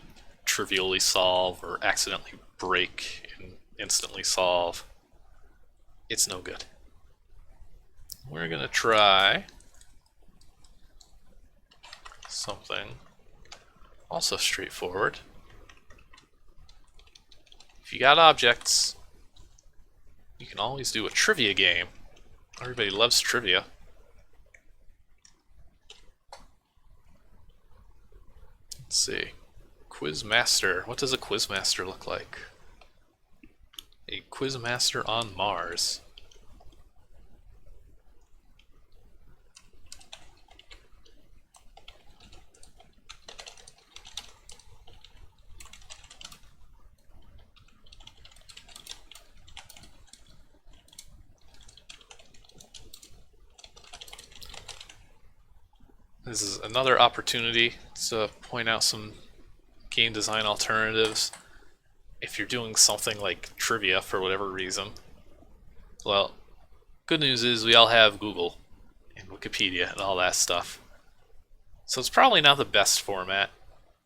trivially solve or accidentally break and instantly solve. It's no good. We're gonna try something also straightforward. If you got objects, you can always do a trivia game. Everybody loves trivia. Let's see. Quizmaster. What does a quizmaster look like? A quizmaster on Mars. This is another opportunity to point out some game design alternatives. If you're doing something like trivia for whatever reason, well, good news is we all have Google and Wikipedia and all that stuff. So it's probably not the best format,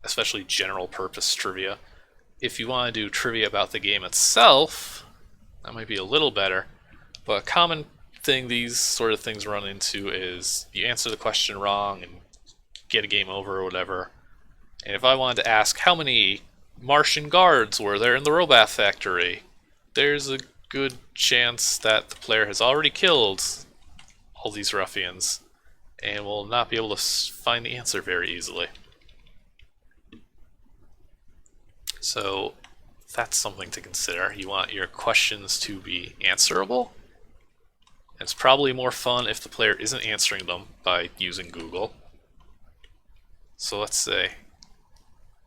especially general purpose trivia. If you want to do trivia about the game itself, that might be a little better. But a common thing these sort of things run into is you answer the question wrong and get a game over or whatever. And if I wanted to ask how many Martian guards were there in the Robath factory, there's a good chance that the player has already killed all these ruffians and will not be able to find the answer very easily. So that's something to consider. You want your questions to be answerable. It's probably more fun if the player isn't answering them by using Google. So let's say,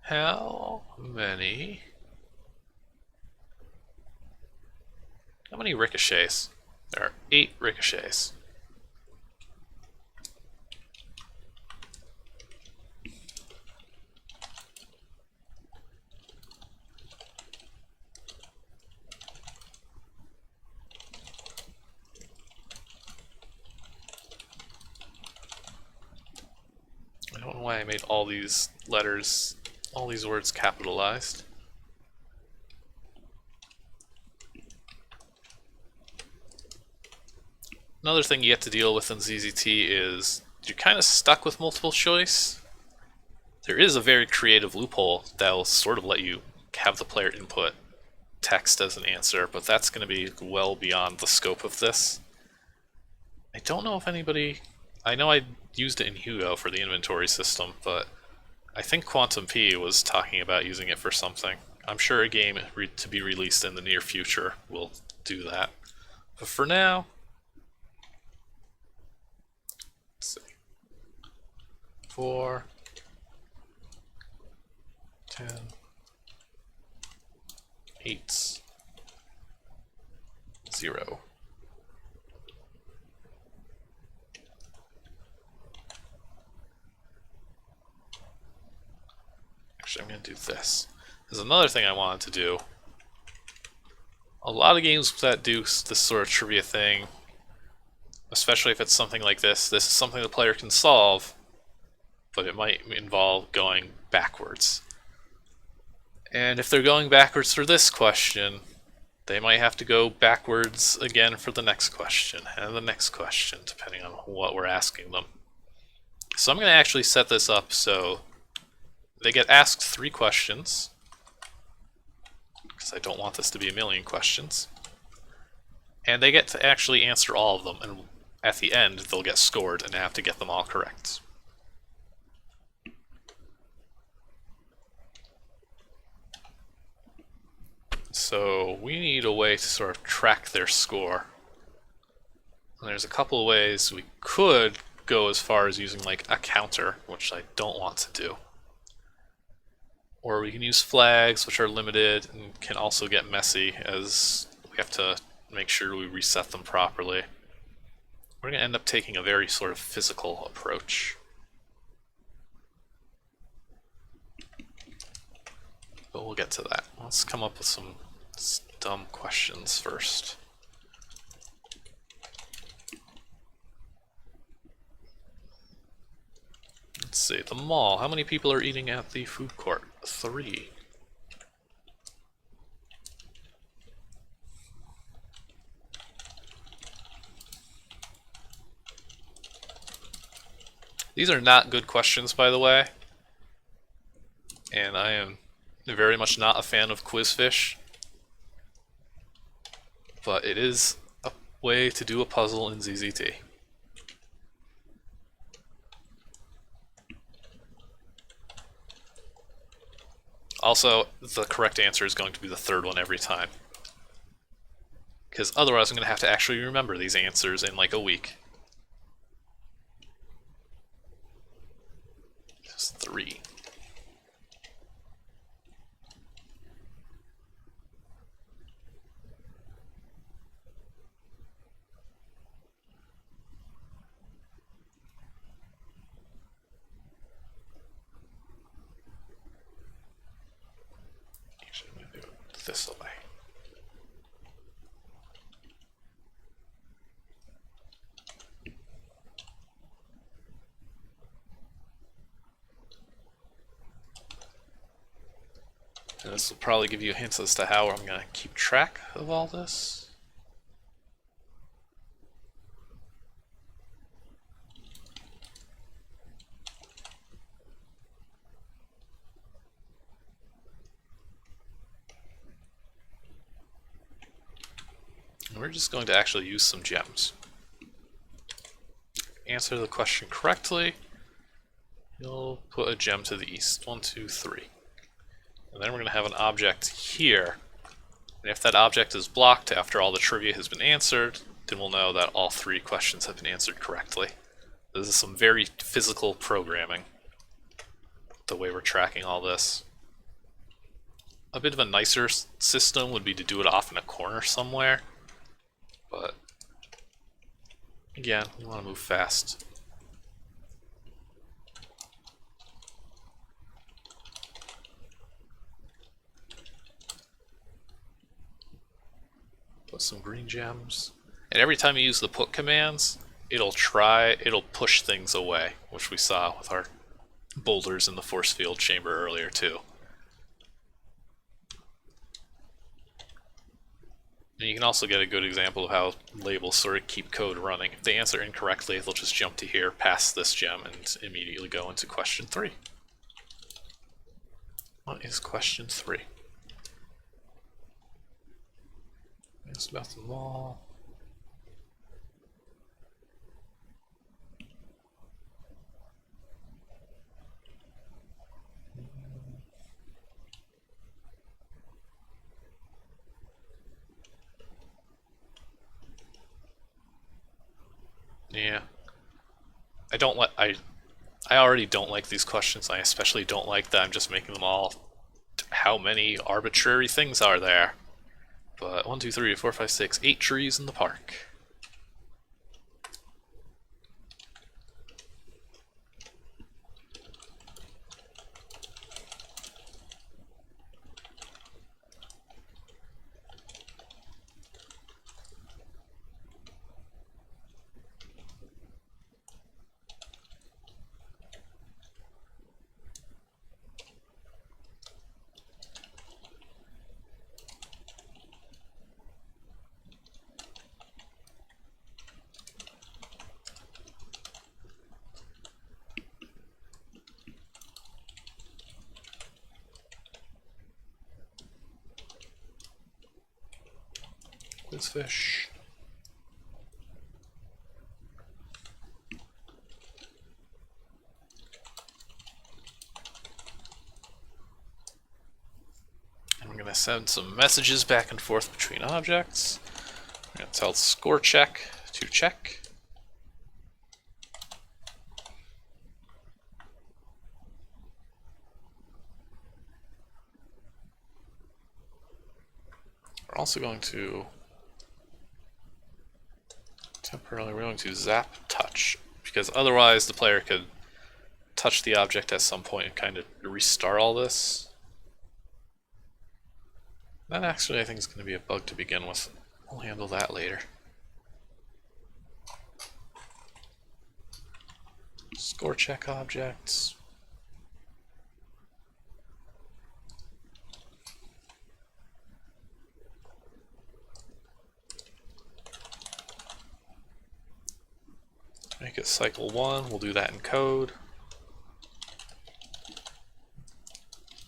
how many ricochets? There are 8 ricochets. I don't know why I made all these letters, all these words capitalized. Another thing you have to deal with in ZZT is you're kind of stuck with multiple choice. There is a very creative loophole that will sort of let you have the player input text as an answer, but that's going to be well beyond the scope of this. I don't know if anybody... I know I used it in Hugo for the inventory system, but I think Quantum P was talking about using it for something. I'm sure a game to be released in the near future will do that. But for now, let's see. 4, 10, 8, 0. Actually, I'm going to do this. There's another thing I wanted to do. A lot of games that do this sort of trivia thing, especially if it's something like this is something the player can solve, but it might involve going backwards. And if they're going backwards for this question, they might have to go backwards again for the next question, and the next question, depending on what we're asking them. So I'm going to actually set this up so they get asked 3 questions, because I don't want this to be a million questions, and they get to actually answer all of them, and at the end they'll get scored and have to get them all correct. So we need a way to sort of track their score. And there's a couple of ways. We could go as far as using like a counter, which I don't want to do. Or we can use flags, which are limited and can also get messy as we have to make sure we reset them properly. We're going to end up taking a very sort of physical approach. But we'll get to that. Let's come up with some dumb questions first. see, the mall. How many people are eating at the food court? 3. These are not good questions, by the way. And I am very much not a fan of Quizfish. But it is a way to do a puzzle in ZZT. Also, the correct answer is going to be the third one every time. Because otherwise I'm going to have to actually remember these answers in like a week. Just 3. Actually, I'm going to do it this way. And this will probably give you hints as to how I'm going to keep track of all this. And we're just going to actually use some gems. Answer the question correctly, you'll put a gem to the east. 1, 2, 3. And then we're going to have an object here. And if that object is blocked after all the trivia has been answered, then we'll know that all 3 questions have been answered correctly. This is some very physical programming, the way we're tracking all this. A bit of a nicer system would be to do it off in a corner somewhere. But again, we want to move fast. Put some green gems. And every time you use the put commands, it'll push things away, which we saw with our boulders in the force field chamber earlier too. And you can also get a good example of how labels sort of keep code running. If they answer incorrectly, they'll just jump to here, pass this gem, and immediately go into question 3. What is question 3? It's about the mall. Yeah. I already don't like these questions. I especially don't like that I'm just making them all. How many arbitrary things are there? But 1, 2, 3, 4, 5, 6, 8 trees in the park. Quizfish. And we're going to send some messages back and forth between objects. We're going to tell score check to check. We're also going to temporarily, we're going to zap touch, because otherwise the player could touch the object at some point and kind of restart all this. That actually I think is going to be a bug to begin with. We'll handle that later. Score check objects. cycle 1, we'll do that in code.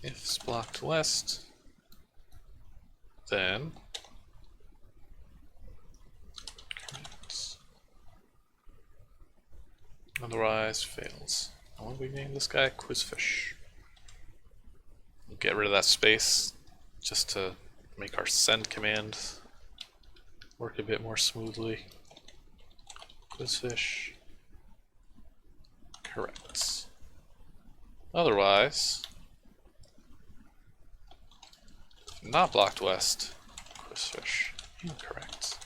If it's blocked west, then otherwise fails. What do we name this guy? Quizfish. We'll get rid of that space just to make our send command work a bit more smoothly. Quizfish. Correct. Otherwise, not blocked west, Quizfish. Incorrect.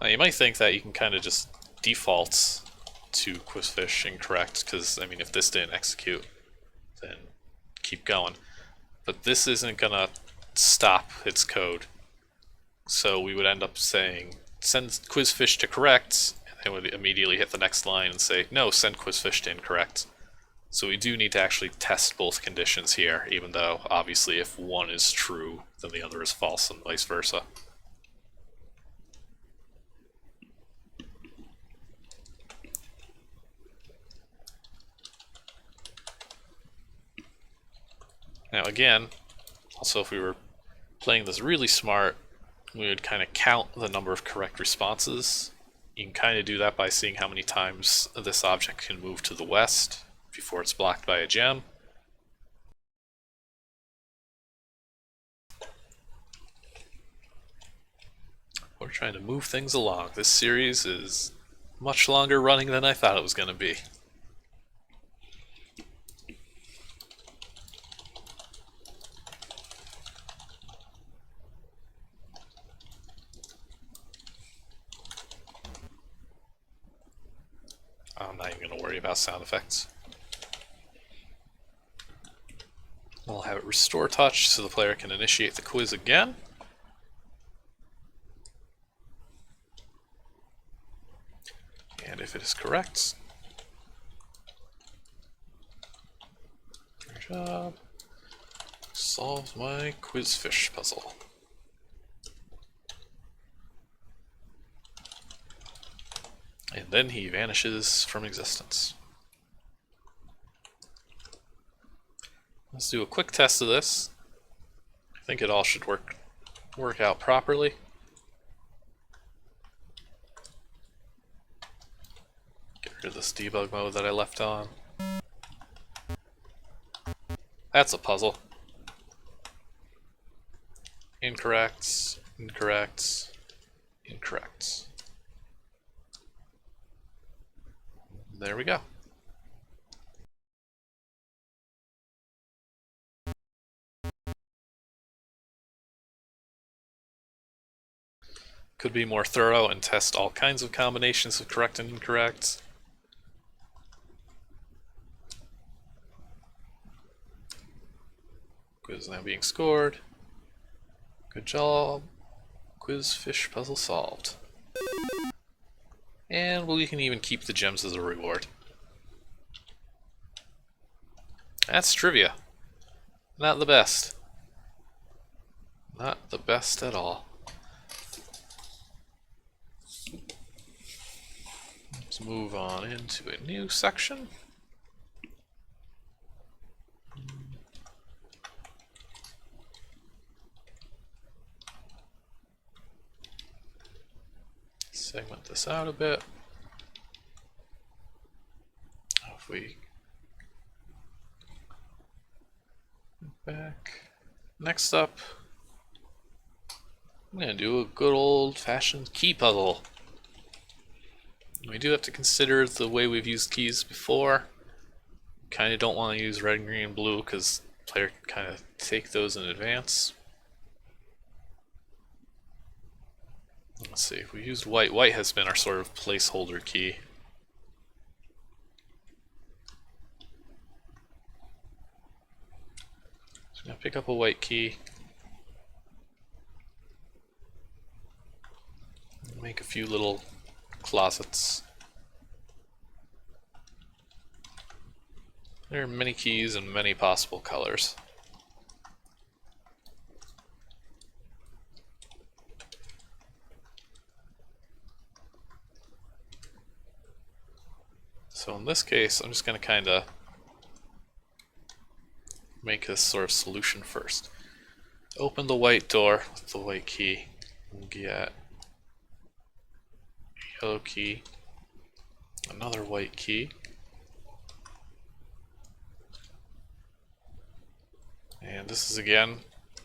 Now you might think that you can kind of just default to Quizfish incorrect, because I mean if this didn't execute, then keep going. But this isn't gonna stop its code. So we would end up saying send Quizfish to correct, and it would immediately hit the next line and say no, send Quizfish to incorrect. So we do need to actually test both conditions here, even though obviously if one is true, then the other is false and vice versa. Now again, also if we were playing this really smart, we would kind of count the number of correct responses. You can kind of do that by seeing how many times this object can move to the west before it's blocked by a gem. We're trying to move things along. This series is much longer running than I thought it was going to be. I'm not even going to worry about sound effects. We'll have it restore touch so the player can initiate the quiz again. And if it is correct, good job, solve my Quizfish puzzle. And then he vanishes from existence. Let's do a quick test of this. I think it all should work out properly. Get rid of this debug mode that I left on. That's a puzzle. Incorrect, incorrect, incorrect. There we go. Could be more thorough and test all kinds of combinations of correct and incorrect. Quiz now being scored. Good job. Quizfish puzzle solved. And we can even keep the gems as a reward. That's trivia. Not the best. Not the best at all. Let's move on into a new section. Segment this out a bit. If we back. Next up, I'm going to do a good old-fashioned key puzzle. We do have to consider the way we've used keys before. Kind of don't want to use red, green, blue because the player can kind of take those in advance. Let's see, if we used white, white has been our sort of placeholder key. So I'm going to pick up a white key. Make a few little closets. There are many keys and many possible colors. So in this case, I'm just going to kind of make this sort of solution first. Open the white door with the white key. We'll get a yellow key, another white key, and this is again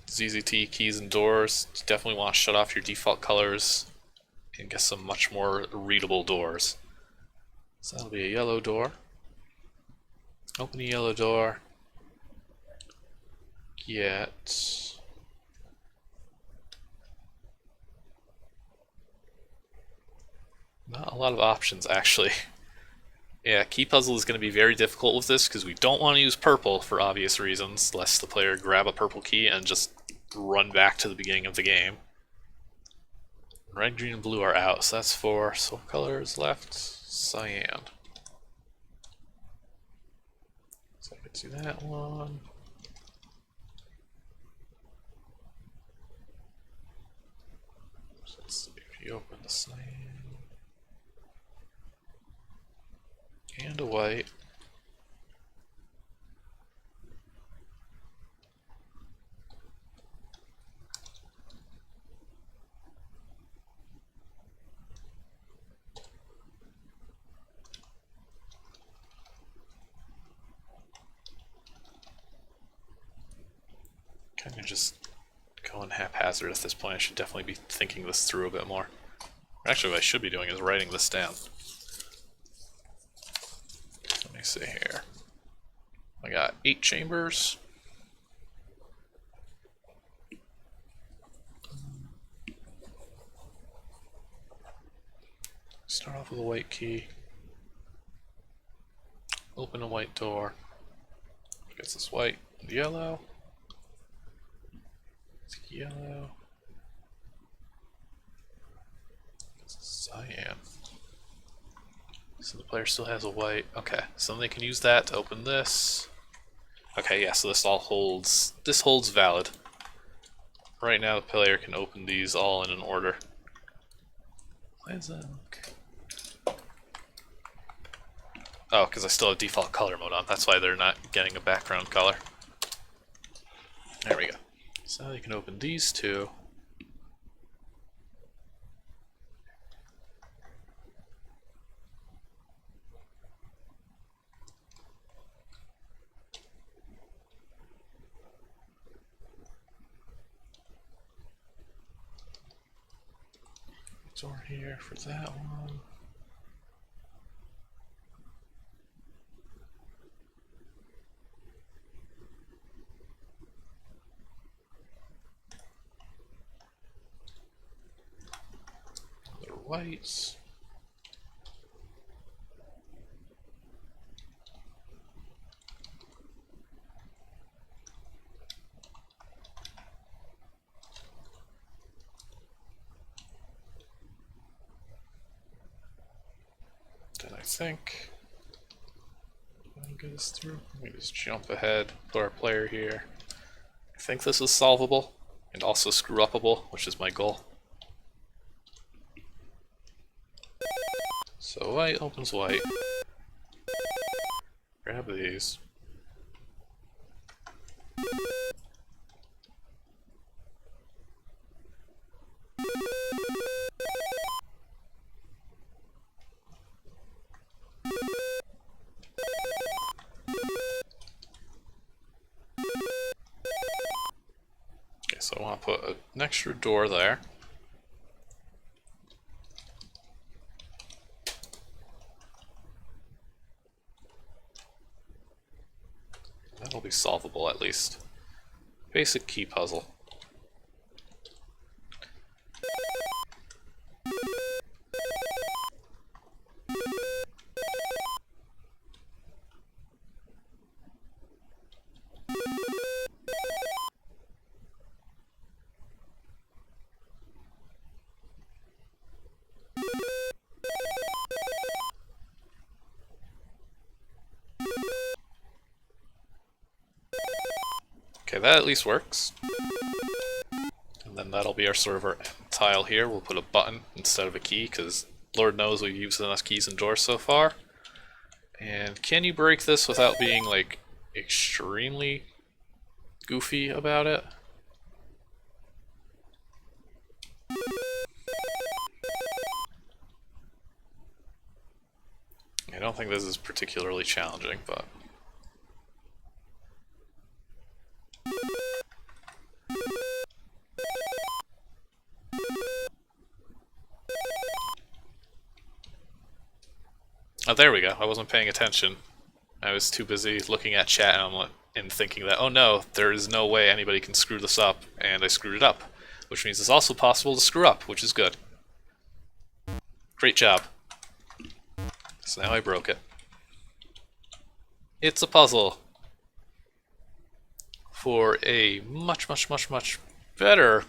ZZT keys and doors. You definitely want to shut off your default colors and get some much more readable doors. So that'll be a yellow door. Open a yellow door. Get not a lot of options actually. Yeah, key puzzle is going to be very difficult with this because we don't want to use purple for obvious reasons, lest the player grab a purple key and just run back to the beginning of the game. Red, green, and blue are out, so that's 4. So what color is left? Cyan. So I can do that one. So let's see if you open the cyan. And a white. Kind of just going haphazard at this point. I should definitely be thinking this through a bit more. Actually, what I should be doing is writing this down. Let me see here. I got 8 chambers. Start off with a white key. Open a white door. Gets this white and yellow. It's yellow. It's cyan. So the player still has a white. Okay, so then they can use that to open this. Okay, yeah, so this all holds. This holds valid. Right now the player can open these all in an order. Why is that? Okay. Oh, because I still have default color mode on. That's why they're not getting a background color. There we go. So you can open these two. Door here for that one. Other whites. I think let me get this through. Let me just jump ahead, put our player here. I think this is solvable and also screw upable, which is my goal. So white opens white. Grab these. So I want to put an extra door there. That'll be solvable at least. Basic key puzzle. Okay, that at least works. And then that'll be our server tile here. We'll put a button instead of a key, because Lord knows we've used enough keys and doors so far. And can you break this without being, like, extremely goofy about it? I don't think this is particularly challenging, but... Oh, there we go. I wasn't paying attention. I was too busy looking at chat and thinking that, oh no, there is no way anybody can screw this up, and I screwed it up. Which means it's also possible to screw up, which is good. Great job. So now I broke it. It's a puzzle. For a much better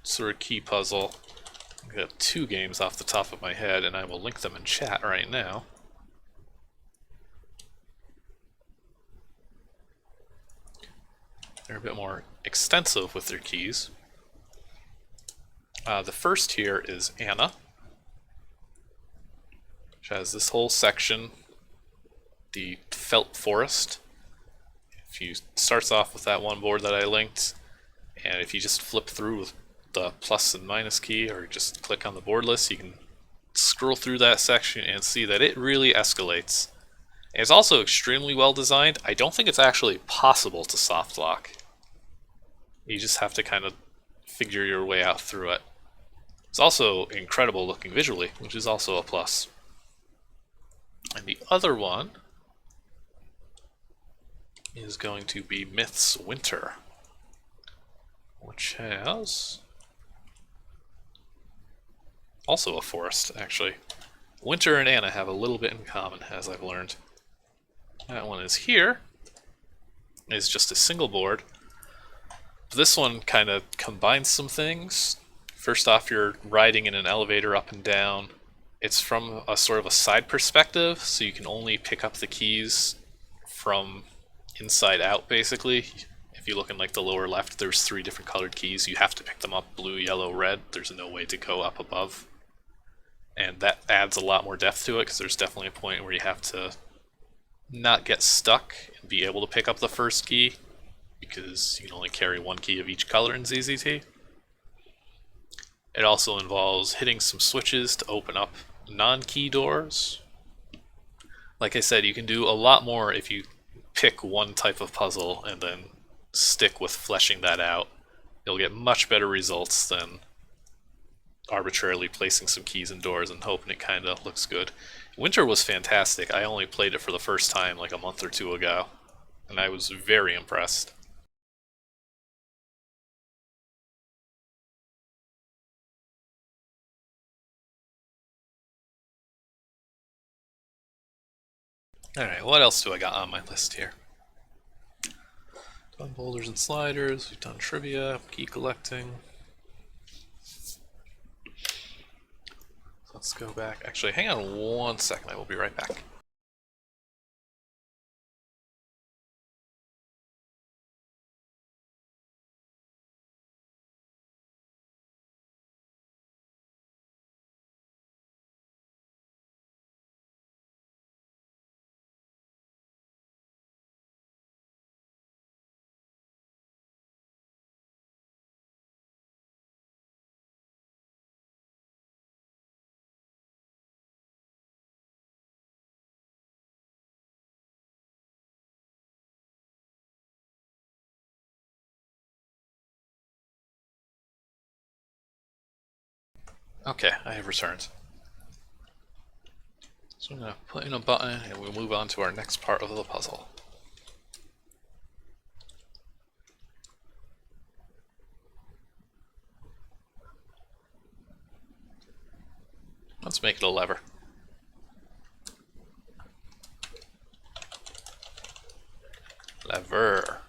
sort of key puzzle, I got 2 games off the top of my head, and I will link them in chat right now. They're a bit more extensive with their keys. The first here is Anna, which has this whole section, the Felt Forest. If you starts off with that one board that I linked, and if you just flip through the plus and minus key, or just click on the board list, you can scroll through that section and see that it really escalates. And it's also extremely well designed. I don't think it's actually possible to soft lock. You just have to kind of figure your way out through it. It's also incredible looking visually, which is also a plus. And the other one is going to be Myth's Winter, which has also a forest, actually. Winter and Anna have a little bit in common, as I've learned. That one is here. It's just a single board. This one kind of combines some things. First off, you're riding in an elevator up and down. It's from a sort of a side perspective, so you can only pick up the keys from inside out, basically. If you look in like the lower left, there's 3 different colored keys. You have to pick them up blue, yellow, red. There's no way to go up above. And that adds a lot more depth to it, because there's definitely a point where you have to not get stuck and be able to pick up the first key, because you can only carry 1 key of each color in ZZT. It also involves hitting some switches to open up non-key doors. Like I said, you can do a lot more if you pick one type of puzzle and then stick with fleshing that out. You'll get much better results than arbitrarily placing some keys in doors and hoping it kind of looks good. Winter was fantastic. I only played it for the first time like a month or 2 ago, and I was very impressed. Alright, what else do I got on my list here? Done boulders and sliders, we've done trivia, key collecting. Let's go back. Actually, hang on 1 second, I will be right back. Okay, I have returned. So I'm going to put in a button and we'll move on to our next part of the puzzle. Let's make it a lever. Lever.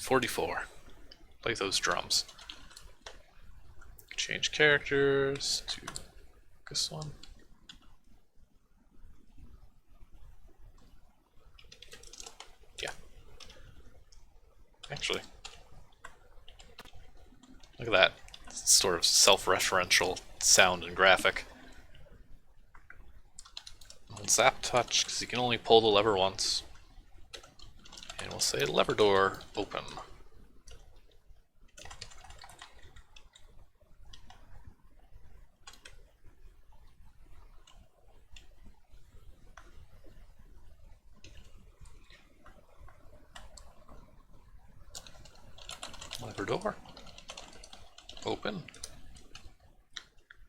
44. Play those drums. Change characters to this one. Yeah. Actually, look at that sort of self-referential sound and graphic. We'll zap touch because you can only pull the lever once. And we'll say lever door open. Lever door open.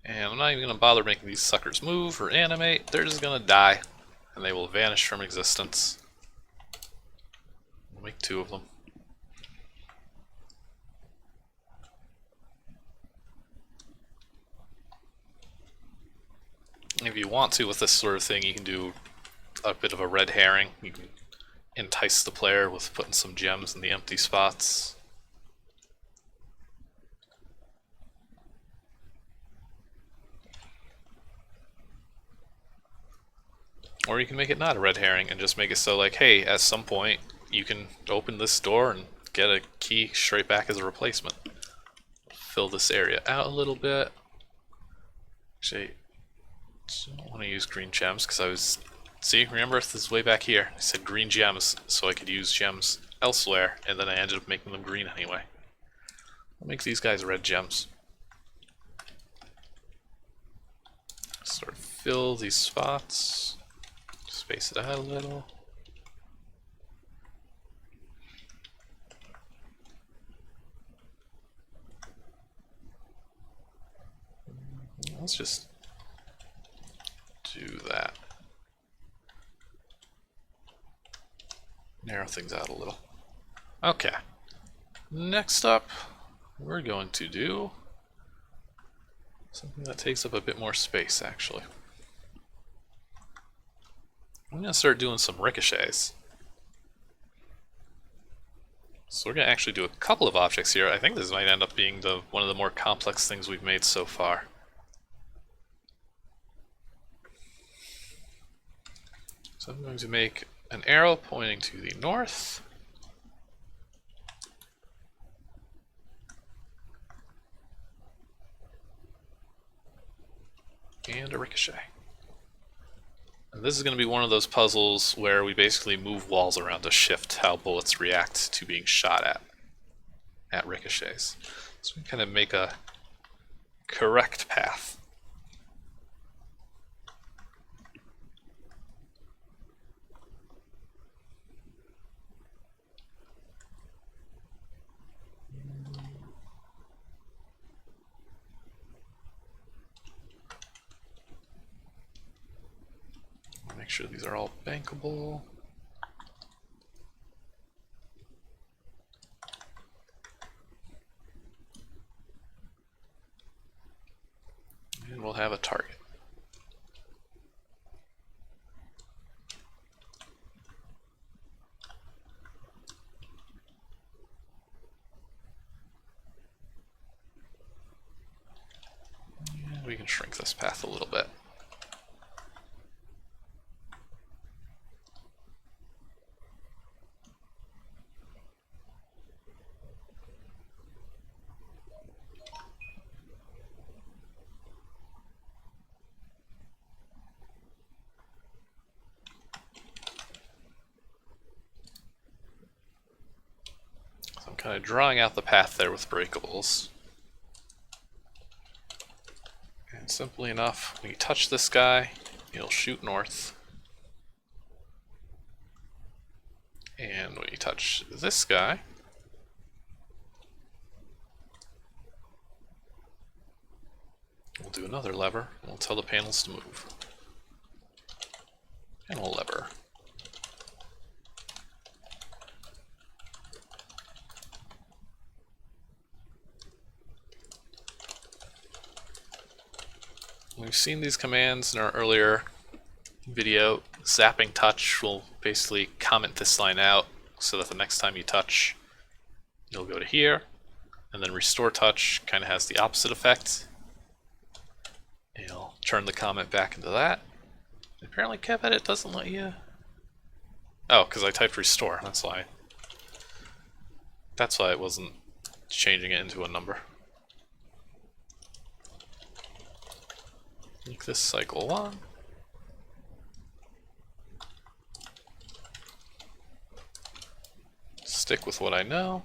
And I'm not even going to bother making these suckers move or animate. They're just going to die, and they will vanish from existence. We'll make 2 of them. If you want to, with this sort of thing, you can do a bit of a red herring. You can entice the player with putting some gems in the empty spots. Or you can make it not a red herring and just make it so like, hey, at some point you can open this door and get a key straight back as a replacement. Fill this area out a little bit. Actually, I don't want to use green gems because I was... See, remember this is way back here. I said green gems so I could use gems elsewhere, and then I ended up making them green anyway. I'll make these guys red gems. Sort of fill these spots. Space it out a little. Let's just do that. Narrow things out a little. Okay. Next up, we're going to do something that takes up a bit more space, actually. I'm going to start doing some ricochets. So we're going to actually do a couple of objects here. I think this might end up being one of the more complex things we've made so far. So I'm going to make an arrow pointing to the north. And a ricochet. And this is going to be one of those puzzles where we basically move walls around to shift how bullets react to being shot at ricochets. So we kind of make a correct path. Make sure these are all bankable. And we'll have a target. And we can shrink this path a little bit. Kind of drawing out the path there with breakables. And simply enough, when you touch this guy, it'll shoot north. And when you touch this guy, we'll do another lever, and we'll tell the panels to move. And we'll lever. We've seen these commands in our earlier video. Zapping touch will basically comment this line out so that the next time you touch, you'll go to here, and then restore touch kind of has the opposite effect. You'll turn the comment back into that. Apparently CapEdit doesn't let you... Oh, because I typed restore, that's why. That's why it wasn't changing it into a number. Make this cycle 1. Stick with what I know.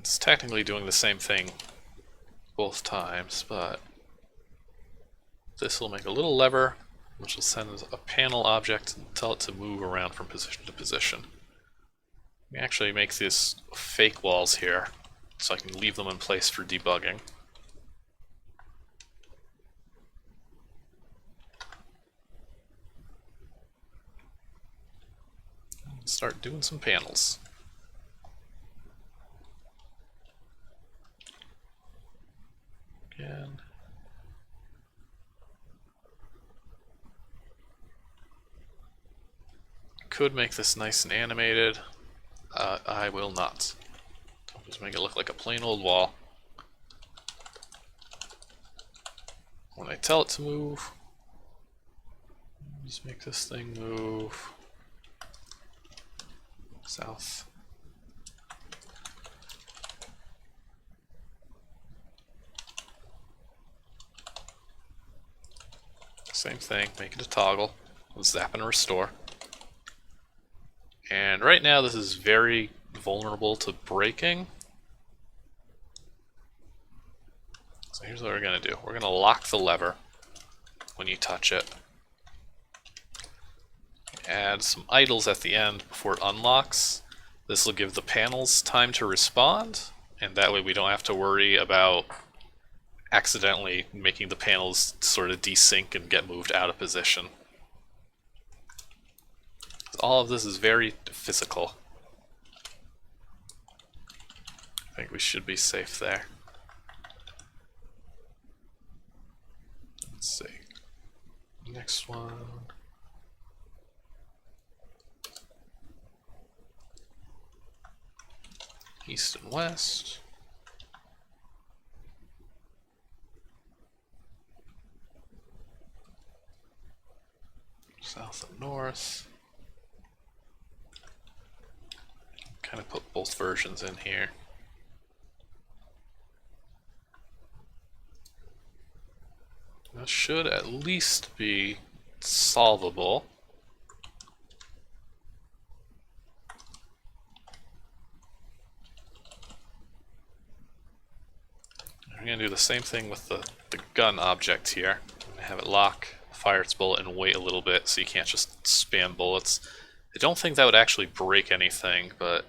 It's technically doing the same thing both times, but this will make a little lever, which will send a panel object and tell it to move around from position to position. We actually make these fake walls here, so I can leave them in place for debugging. Start doing some panels. Again. Could make this nice and animated. I will not. I'll just make it look like a plain old wall. When I tell it to move, just make this thing move south. Same thing, make it a toggle. We'll zap and restore. And right now this is very vulnerable to breaking. So here's what we're going to do. We're going to lock the lever when you touch it. Add some idles at the end before it unlocks. This will give the panels time to respond, and that way we don't have to worry about accidentally making the panels sort of desync and get moved out of position. All of this is very physical. I think we should be safe there. Let's see. Next one. East and west. South and north. Kind of put both versions in here. That should at least be solvable. I'm going to do the same thing with the gun object here. I'm going to have it lock, fire its bullet, and wait a little bit so you can't just spam bullets. I don't think that would actually break anything, but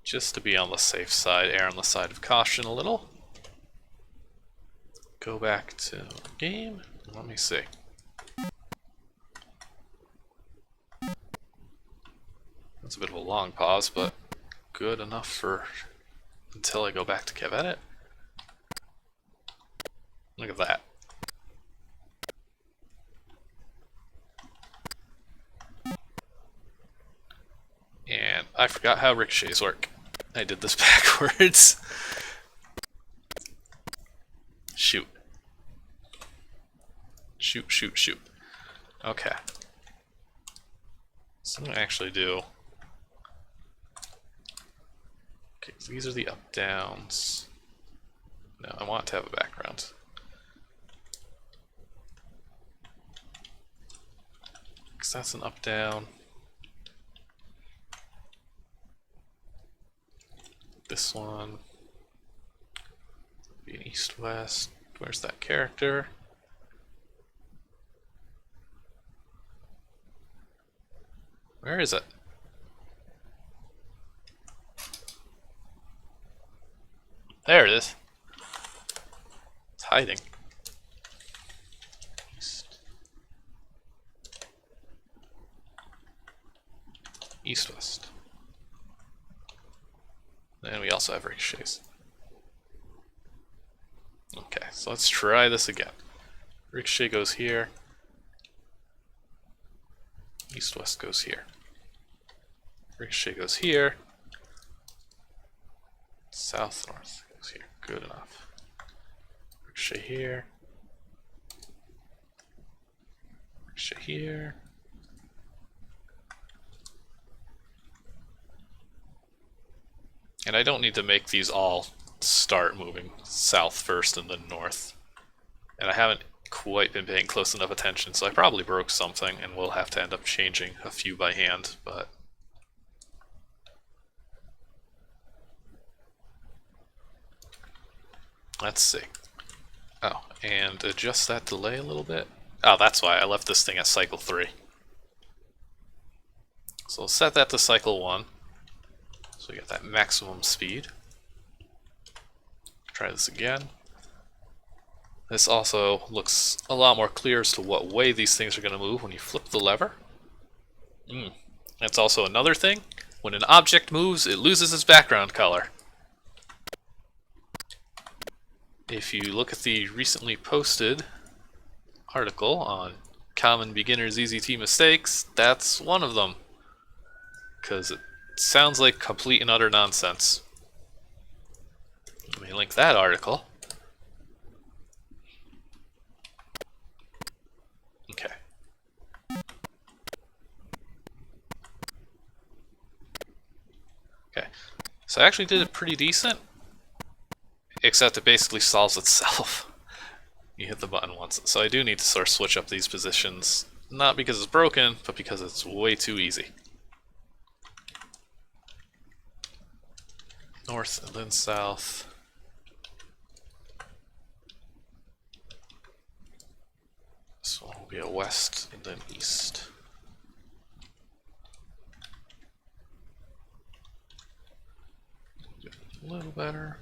just to be on the safe side, err on the side of caution a little. Go back to game. Let me see. That's a bit of a long pause, but good enough for until I go back to CapEdit. Look at that. And I forgot how ricochets work. I did this backwards. Shoot. Shoot, shoot, shoot. Okay. So I'm going to actually do... Okay, so these are the up-downs. No, I want it to have a background. Because that's an up-down. This one be an east-west. Where's that character? Where is it? There it is. It's hiding. East. East-west. And we also have ricochets. Okay, so let's try this again. Ricochet goes here. East-west goes here. Ricochet goes here. South-north goes here. Good enough. Ricochet here. Ricochet here. And I don't need to make these all start moving south first and then north. And I haven't quite been paying close enough attention, so I probably broke something and we'll have to end up changing a few by hand, but let's see. Oh, and adjust that delay a little bit. Oh, that's why I left this thing at cycle 3. So we'll set that to cycle 1. So we get that maximum speed. Try this again. This also looks a lot more clear as to what way these things are going to move when you flip the lever. That's also another thing. When an object moves, it loses its background color. If you look at the recently posted article on common beginner ZZT mistakes, that's one of them. Because it sounds like complete and utter nonsense. Let me link that article. Okay. Okay. So I actually did it pretty decent. Except it basically solves itself. You hit the button once. So I do need to sort of switch up these positions. Not because it's broken, but because it's way too easy. North and then south. This one will be a west and then east. A little better.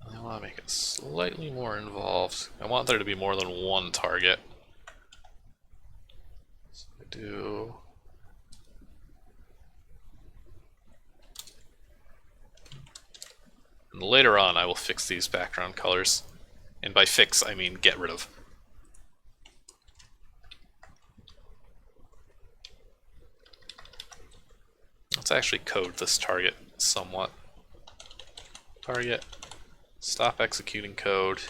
I want to make it slightly more involved. I want there to be more than one target. So I do. And later on I will fix these background colors. And by fix I mean get rid of. Let's actually code this target somewhat. Target. Stop executing code.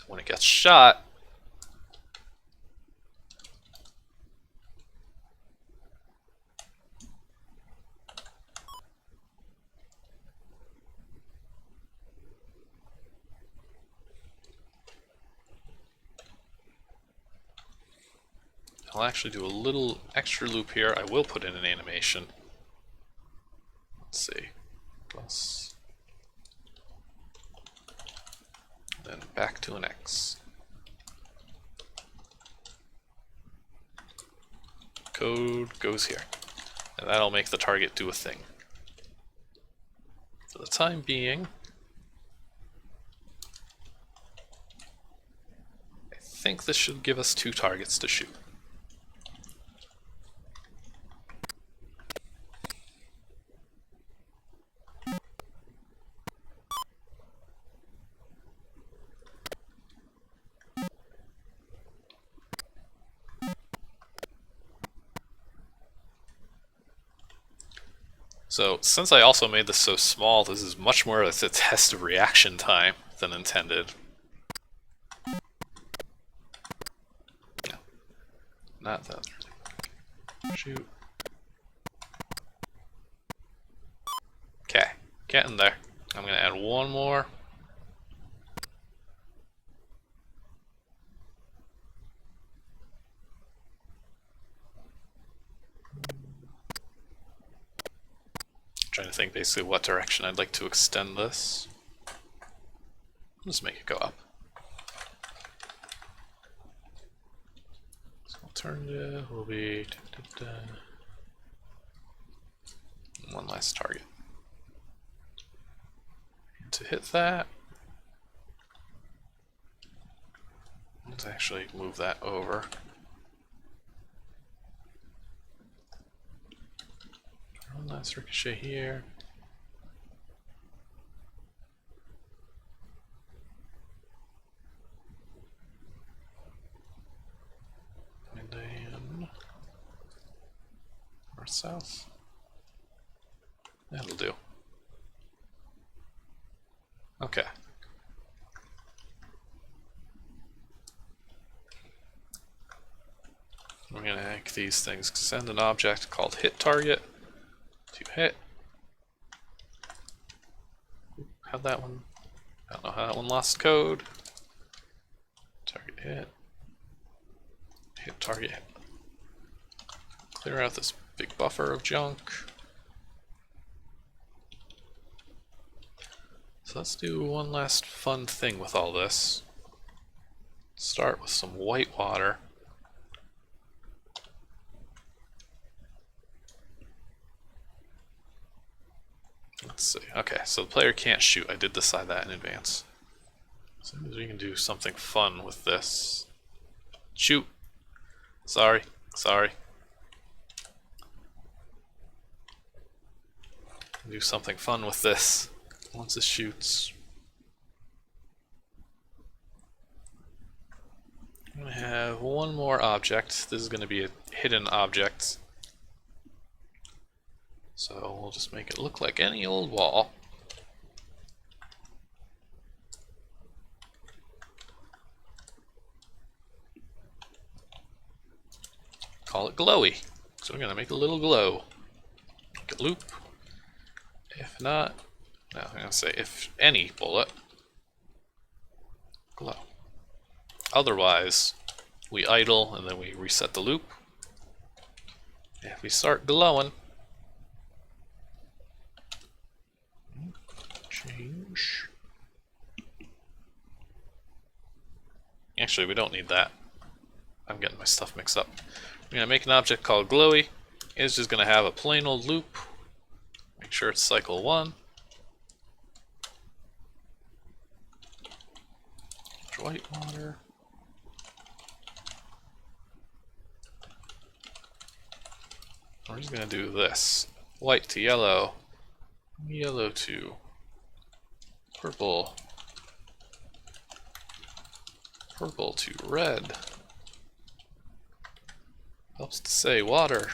When it gets shot, I'll actually do a little extra loop here. I will put in an animation. Let's see. Plus. Then back to an X. Code goes here. And that'll make the target do a thing. For the time being, I think this should give us 2 targets to shoot. So, since I also made this so small, this is much more of a test of reaction time than intended. Yeah. Not that. Shoot. Okay, getting there. I'm gonna add one more. Trying to think basically what direction I'd like to extend this. Just make it go up. So alternative will be one last target. And to hit that, let's actually move that over. One last ricochet here. And then north south. That'll do. Okay. We're going to make these things send an object called hit target to hit. How'd that one? I don't know how that one lost code. Target hit. Hit target hit. Clear out this big buffer of junk. So let's do one last fun thing with all this. Start with some white water. Let's see. Okay, so the player can't shoot. I did decide that in advance. So we can do something fun with this. Shoot. Sorry. Do something fun with this. Once it shoots. I'm going to have one more object. This is going to be a hidden object. So we'll just make it look like any old wall. Call it glowy. So we're going to make a little glow. Make a loop. If not, no, I'm going to say if any bullet, glow. Otherwise, we idle and then we reset the loop. If we start glowing, change. Actually, we don't need that. I'm getting my stuff mixed up. I'm going to make an object called glowy. It's just going to have a plain old loop. Make sure it's cycle 1. White water. We're just going to do this. White to yellow. Yellow to purple. Purple to red. Helps to say water.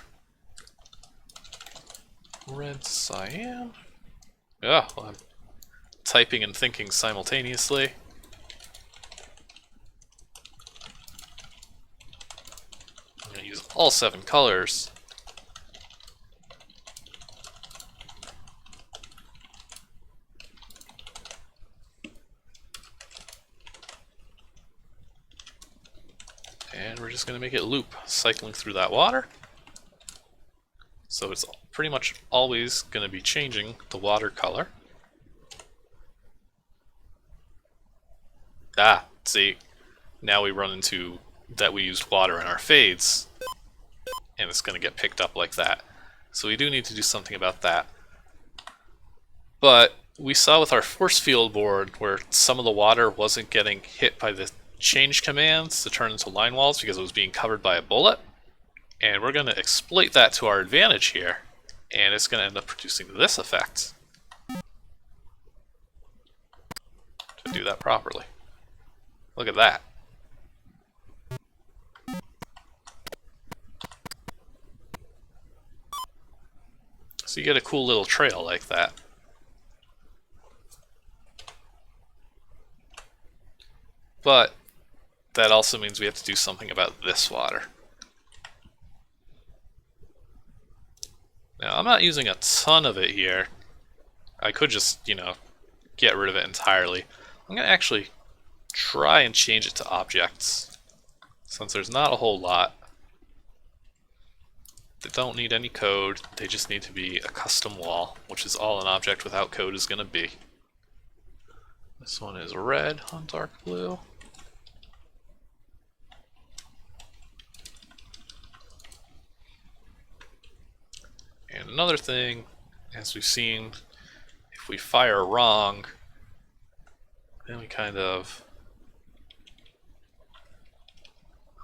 Red to cyan. Yeah, well, I'm typing and thinking simultaneously. I'm going to use all 7 colors. And we're just going to make it loop, cycling through that water. So it's pretty much always going to be changing the water color. Ah, see, now we run into that we used water in our fades, and it's going to get picked up like that. So we do need to do something about that. But we saw with our force field board where some of the water wasn't getting hit by the change commands to turn into line walls because it was being covered by a bullet. And we're going to exploit that to our advantage here. And it's going to end up producing this effect. To do that properly. Look at that. So you get a cool little trail like that. But that also means we have to do something about this water. Now, I'm not using a ton of it here. I could just, get rid of it entirely. I'm going to actually try and change it to objects, since there's not a whole lot. They don't need any code, they just need to be a custom wall, which is all an object without code is going to be. This one is red on dark blue. And another thing, as we've seen, if we fire wrong, then we kind of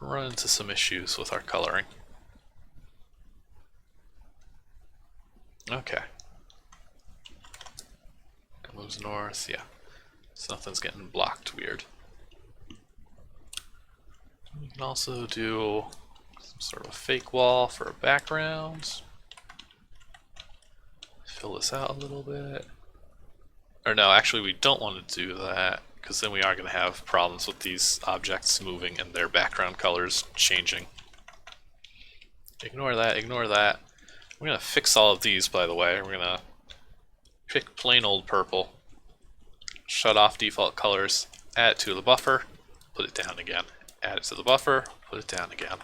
run into some issues with our coloring. Okay. It moves north, yeah. So nothing's getting blocked weird. We can also do some sort of a fake wall for a background. Fill this out a little bit. Or no, actually we don't want to do that, because then we are going to have problems with these objects moving and their background colors changing. Ignore that, ignore that. We're going to fix all of these, by the way. We're going to pick plain old purple, shut off default colors, add it to the buffer, put it down again. Add it to the buffer, put it down again.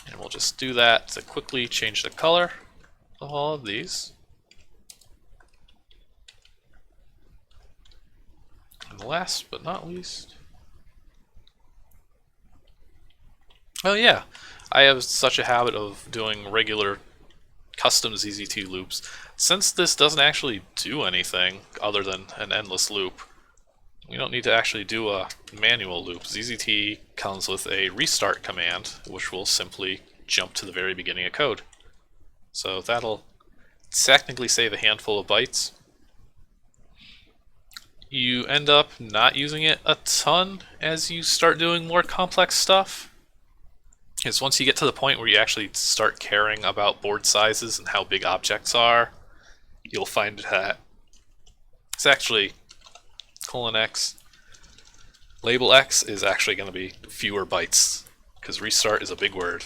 And we'll just do that to quickly change the color of all of these. And last but not least, oh yeah, I have such a habit of doing regular custom ZZT loops. Since this doesn't actually do anything other than an endless loop, we don't need to actually do a manual loop. ZZT comes with a restart command, which will simply jump to the very beginning of code. So that'll technically save a handful of bytes. You end up not using it a ton as you start doing more complex stuff. Because once you get to the point where you actually start caring about board sizes and how big objects are, you'll find that it's actually :x. Label X is actually going to be fewer bytes, because restart is a big word.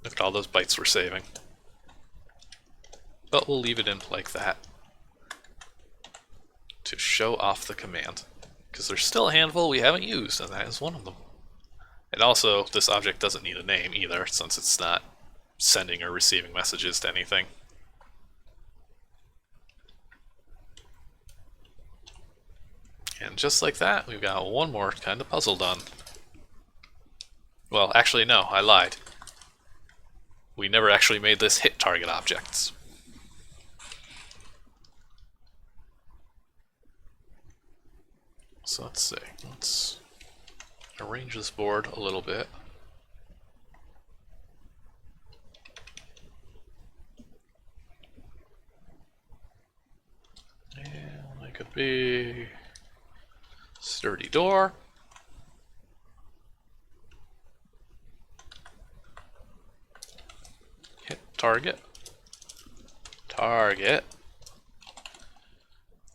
Look at all those bytes we're saving. But we'll leave it in like that to show off the command, because there's still a handful we haven't used, and that is one of them. And also, this object doesn't need a name either, since it's not sending or receiving messages to anything. And just like that, we've got one more kind of puzzle done. Well, actually no, I lied. We never actually made this hit target objects. So let's see, let's arrange this board a little bit. And it could be sturdy door. Hit target. Target.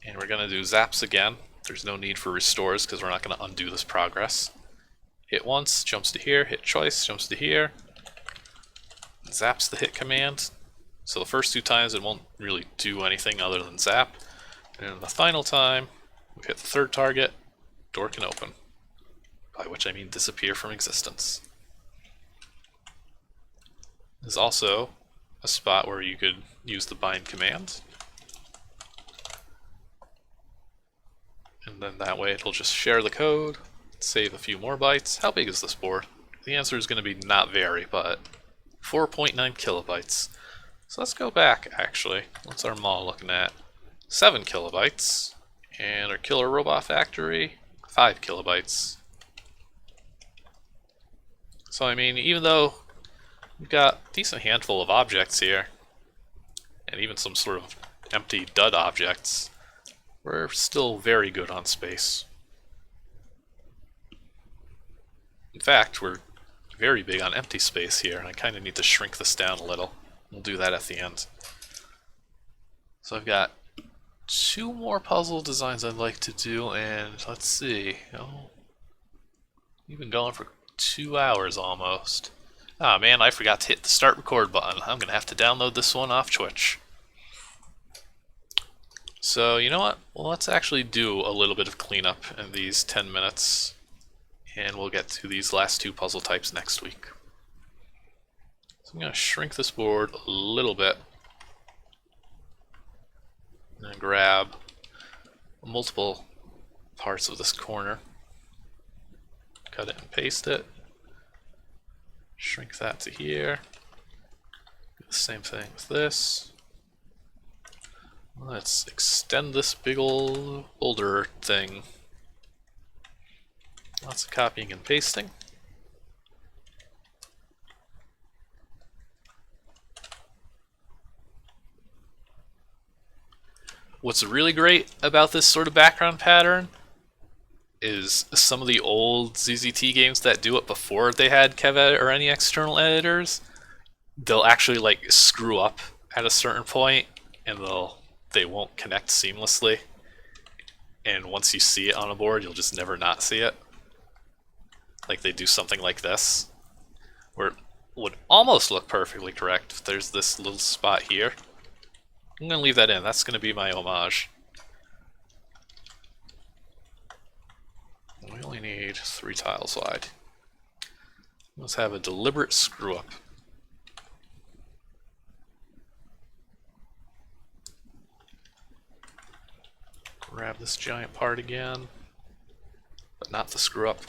And we're going to do zaps again. There's no need for restores because we're not going to undo this progress. Hit once, jumps to here, hit twice, jumps to here. Zaps the hit command. So the first two times it won't really do anything other than zap. And the final time, we hit the third target, door can open. By which I mean disappear from existence. There's also a spot where you could use the bind command. And then that way it'll just share the code, save a few more bytes. How big is this board? The answer is going to be not very, but 4.9 kilobytes. So let's go back actually. What's our mall looking at? 7 kilobytes. And our Killer Robot Factory, 5 kilobytes. So I mean, even though we've got a decent handful of objects here, and even some sort of empty dud objects, we're still very good on space. In fact, we're very big on empty space here, and I kind of need to shrink this down a little. We'll do that at the end. So I've got 2 more puzzle designs I'd like to do, and let's see. Oh, we've been going for 2 hours almost. Ah man, I forgot to hit the start record button. I'm gonna have to download this one off Twitch. So you know what? Well, let's actually do a little bit of cleanup in these 10 minutes, and we'll get to these last 2 puzzle types next week. So I'm going to shrink this board a little bit, and then grab multiple parts of this corner, cut it and paste it, shrink that to here, do the same thing with this. Let's extend this big old boulder thing. Lots of copying and pasting. What's really great about this sort of background pattern is some of the old ZZT games that do it before they had KevEdit or any external editors, they'll actually like screw up at a certain point and they won't connect seamlessly. And once you see it on a board, you'll just never not see it. Like they do something like this, where it would almost look perfectly correct if there's this little spot here. I'm going to leave that in. That's going to be my homage. We only need 3 tiles wide. Let's have a deliberate screw up. Grab this giant part again, but not the screw up.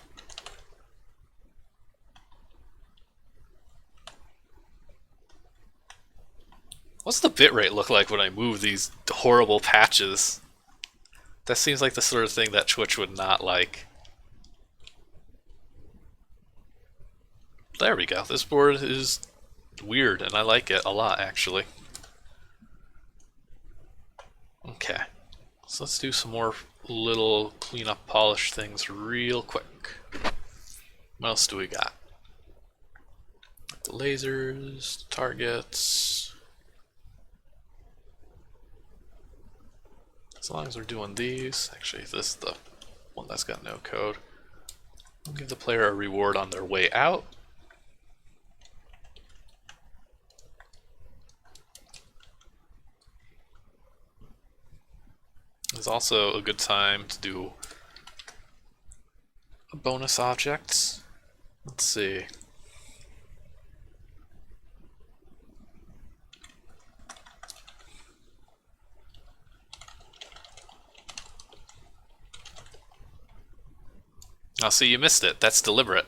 What's the bitrate look like when I move these horrible patches? That seems like the sort of thing that Twitch would not like. There we go. This board is weird, and I like it a lot, actually. Okay. So let's do some more little cleanup polish things real quick. What else do we got? The lasers, targets. As long as we're doing these, actually this is the one that's got no code. We'll give the player a reward on their way out. It's also a good time to do a bonus object. Let's see. Oh, see, you missed it. That's deliberate.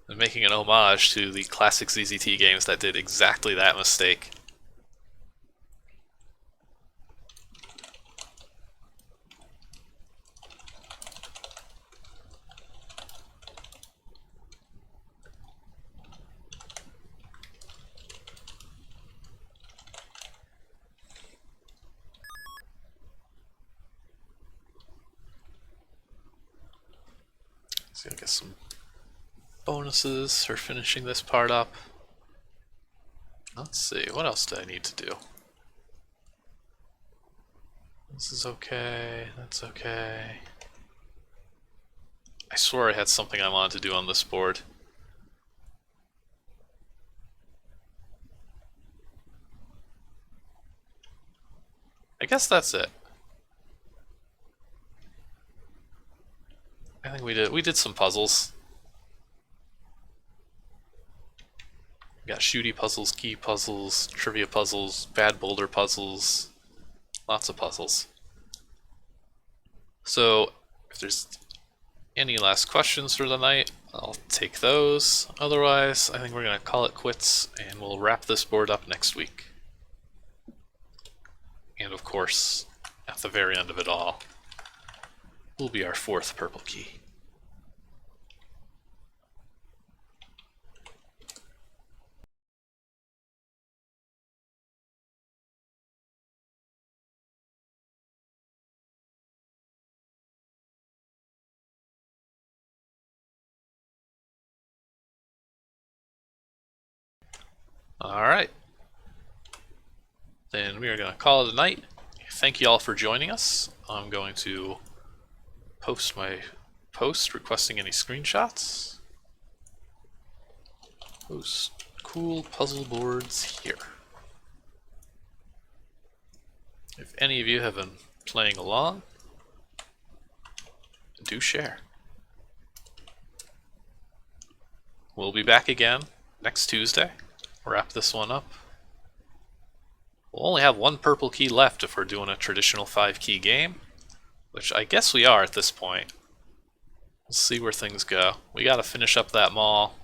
I'm making an homage to the classic ZZT games that did exactly that mistake. So I get some bonuses for finishing this part up. Let's see, what else do I need to do? This is okay, that's okay. I swore I had something I wanted to do on this board. I guess that's it. I think we did some puzzles. We got shooty puzzles, key puzzles, trivia puzzles, bad boulder puzzles, lots of puzzles. So if there's any last questions for the night, I'll take those. Otherwise, I think we're going to call it quits and we'll wrap this board up next week. And of course, at the very end of it all, will be our 4th purple key. Alright, then we are going to call it a night. Thank you all for joining us. I'm going to post my post requesting any screenshots. Post cool puzzle boards here. If any of you have been playing along, do share. We'll be back again next Tuesday. Wrap this one up. We'll only have 1 purple key left if we're doing a traditional 5-key game, which I guess we are at this point. We'll see where things go. We gotta finish up that mall.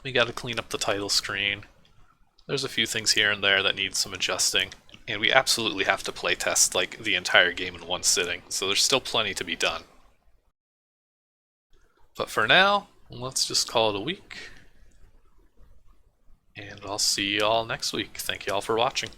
We gotta clean up the title screen. There's a few things here and there that need some adjusting, and we absolutely have to play test like the entire game in one sitting, so there's still plenty to be done. But for now, let's just call it a week. And I'll see you all next week. Thank you all for watching.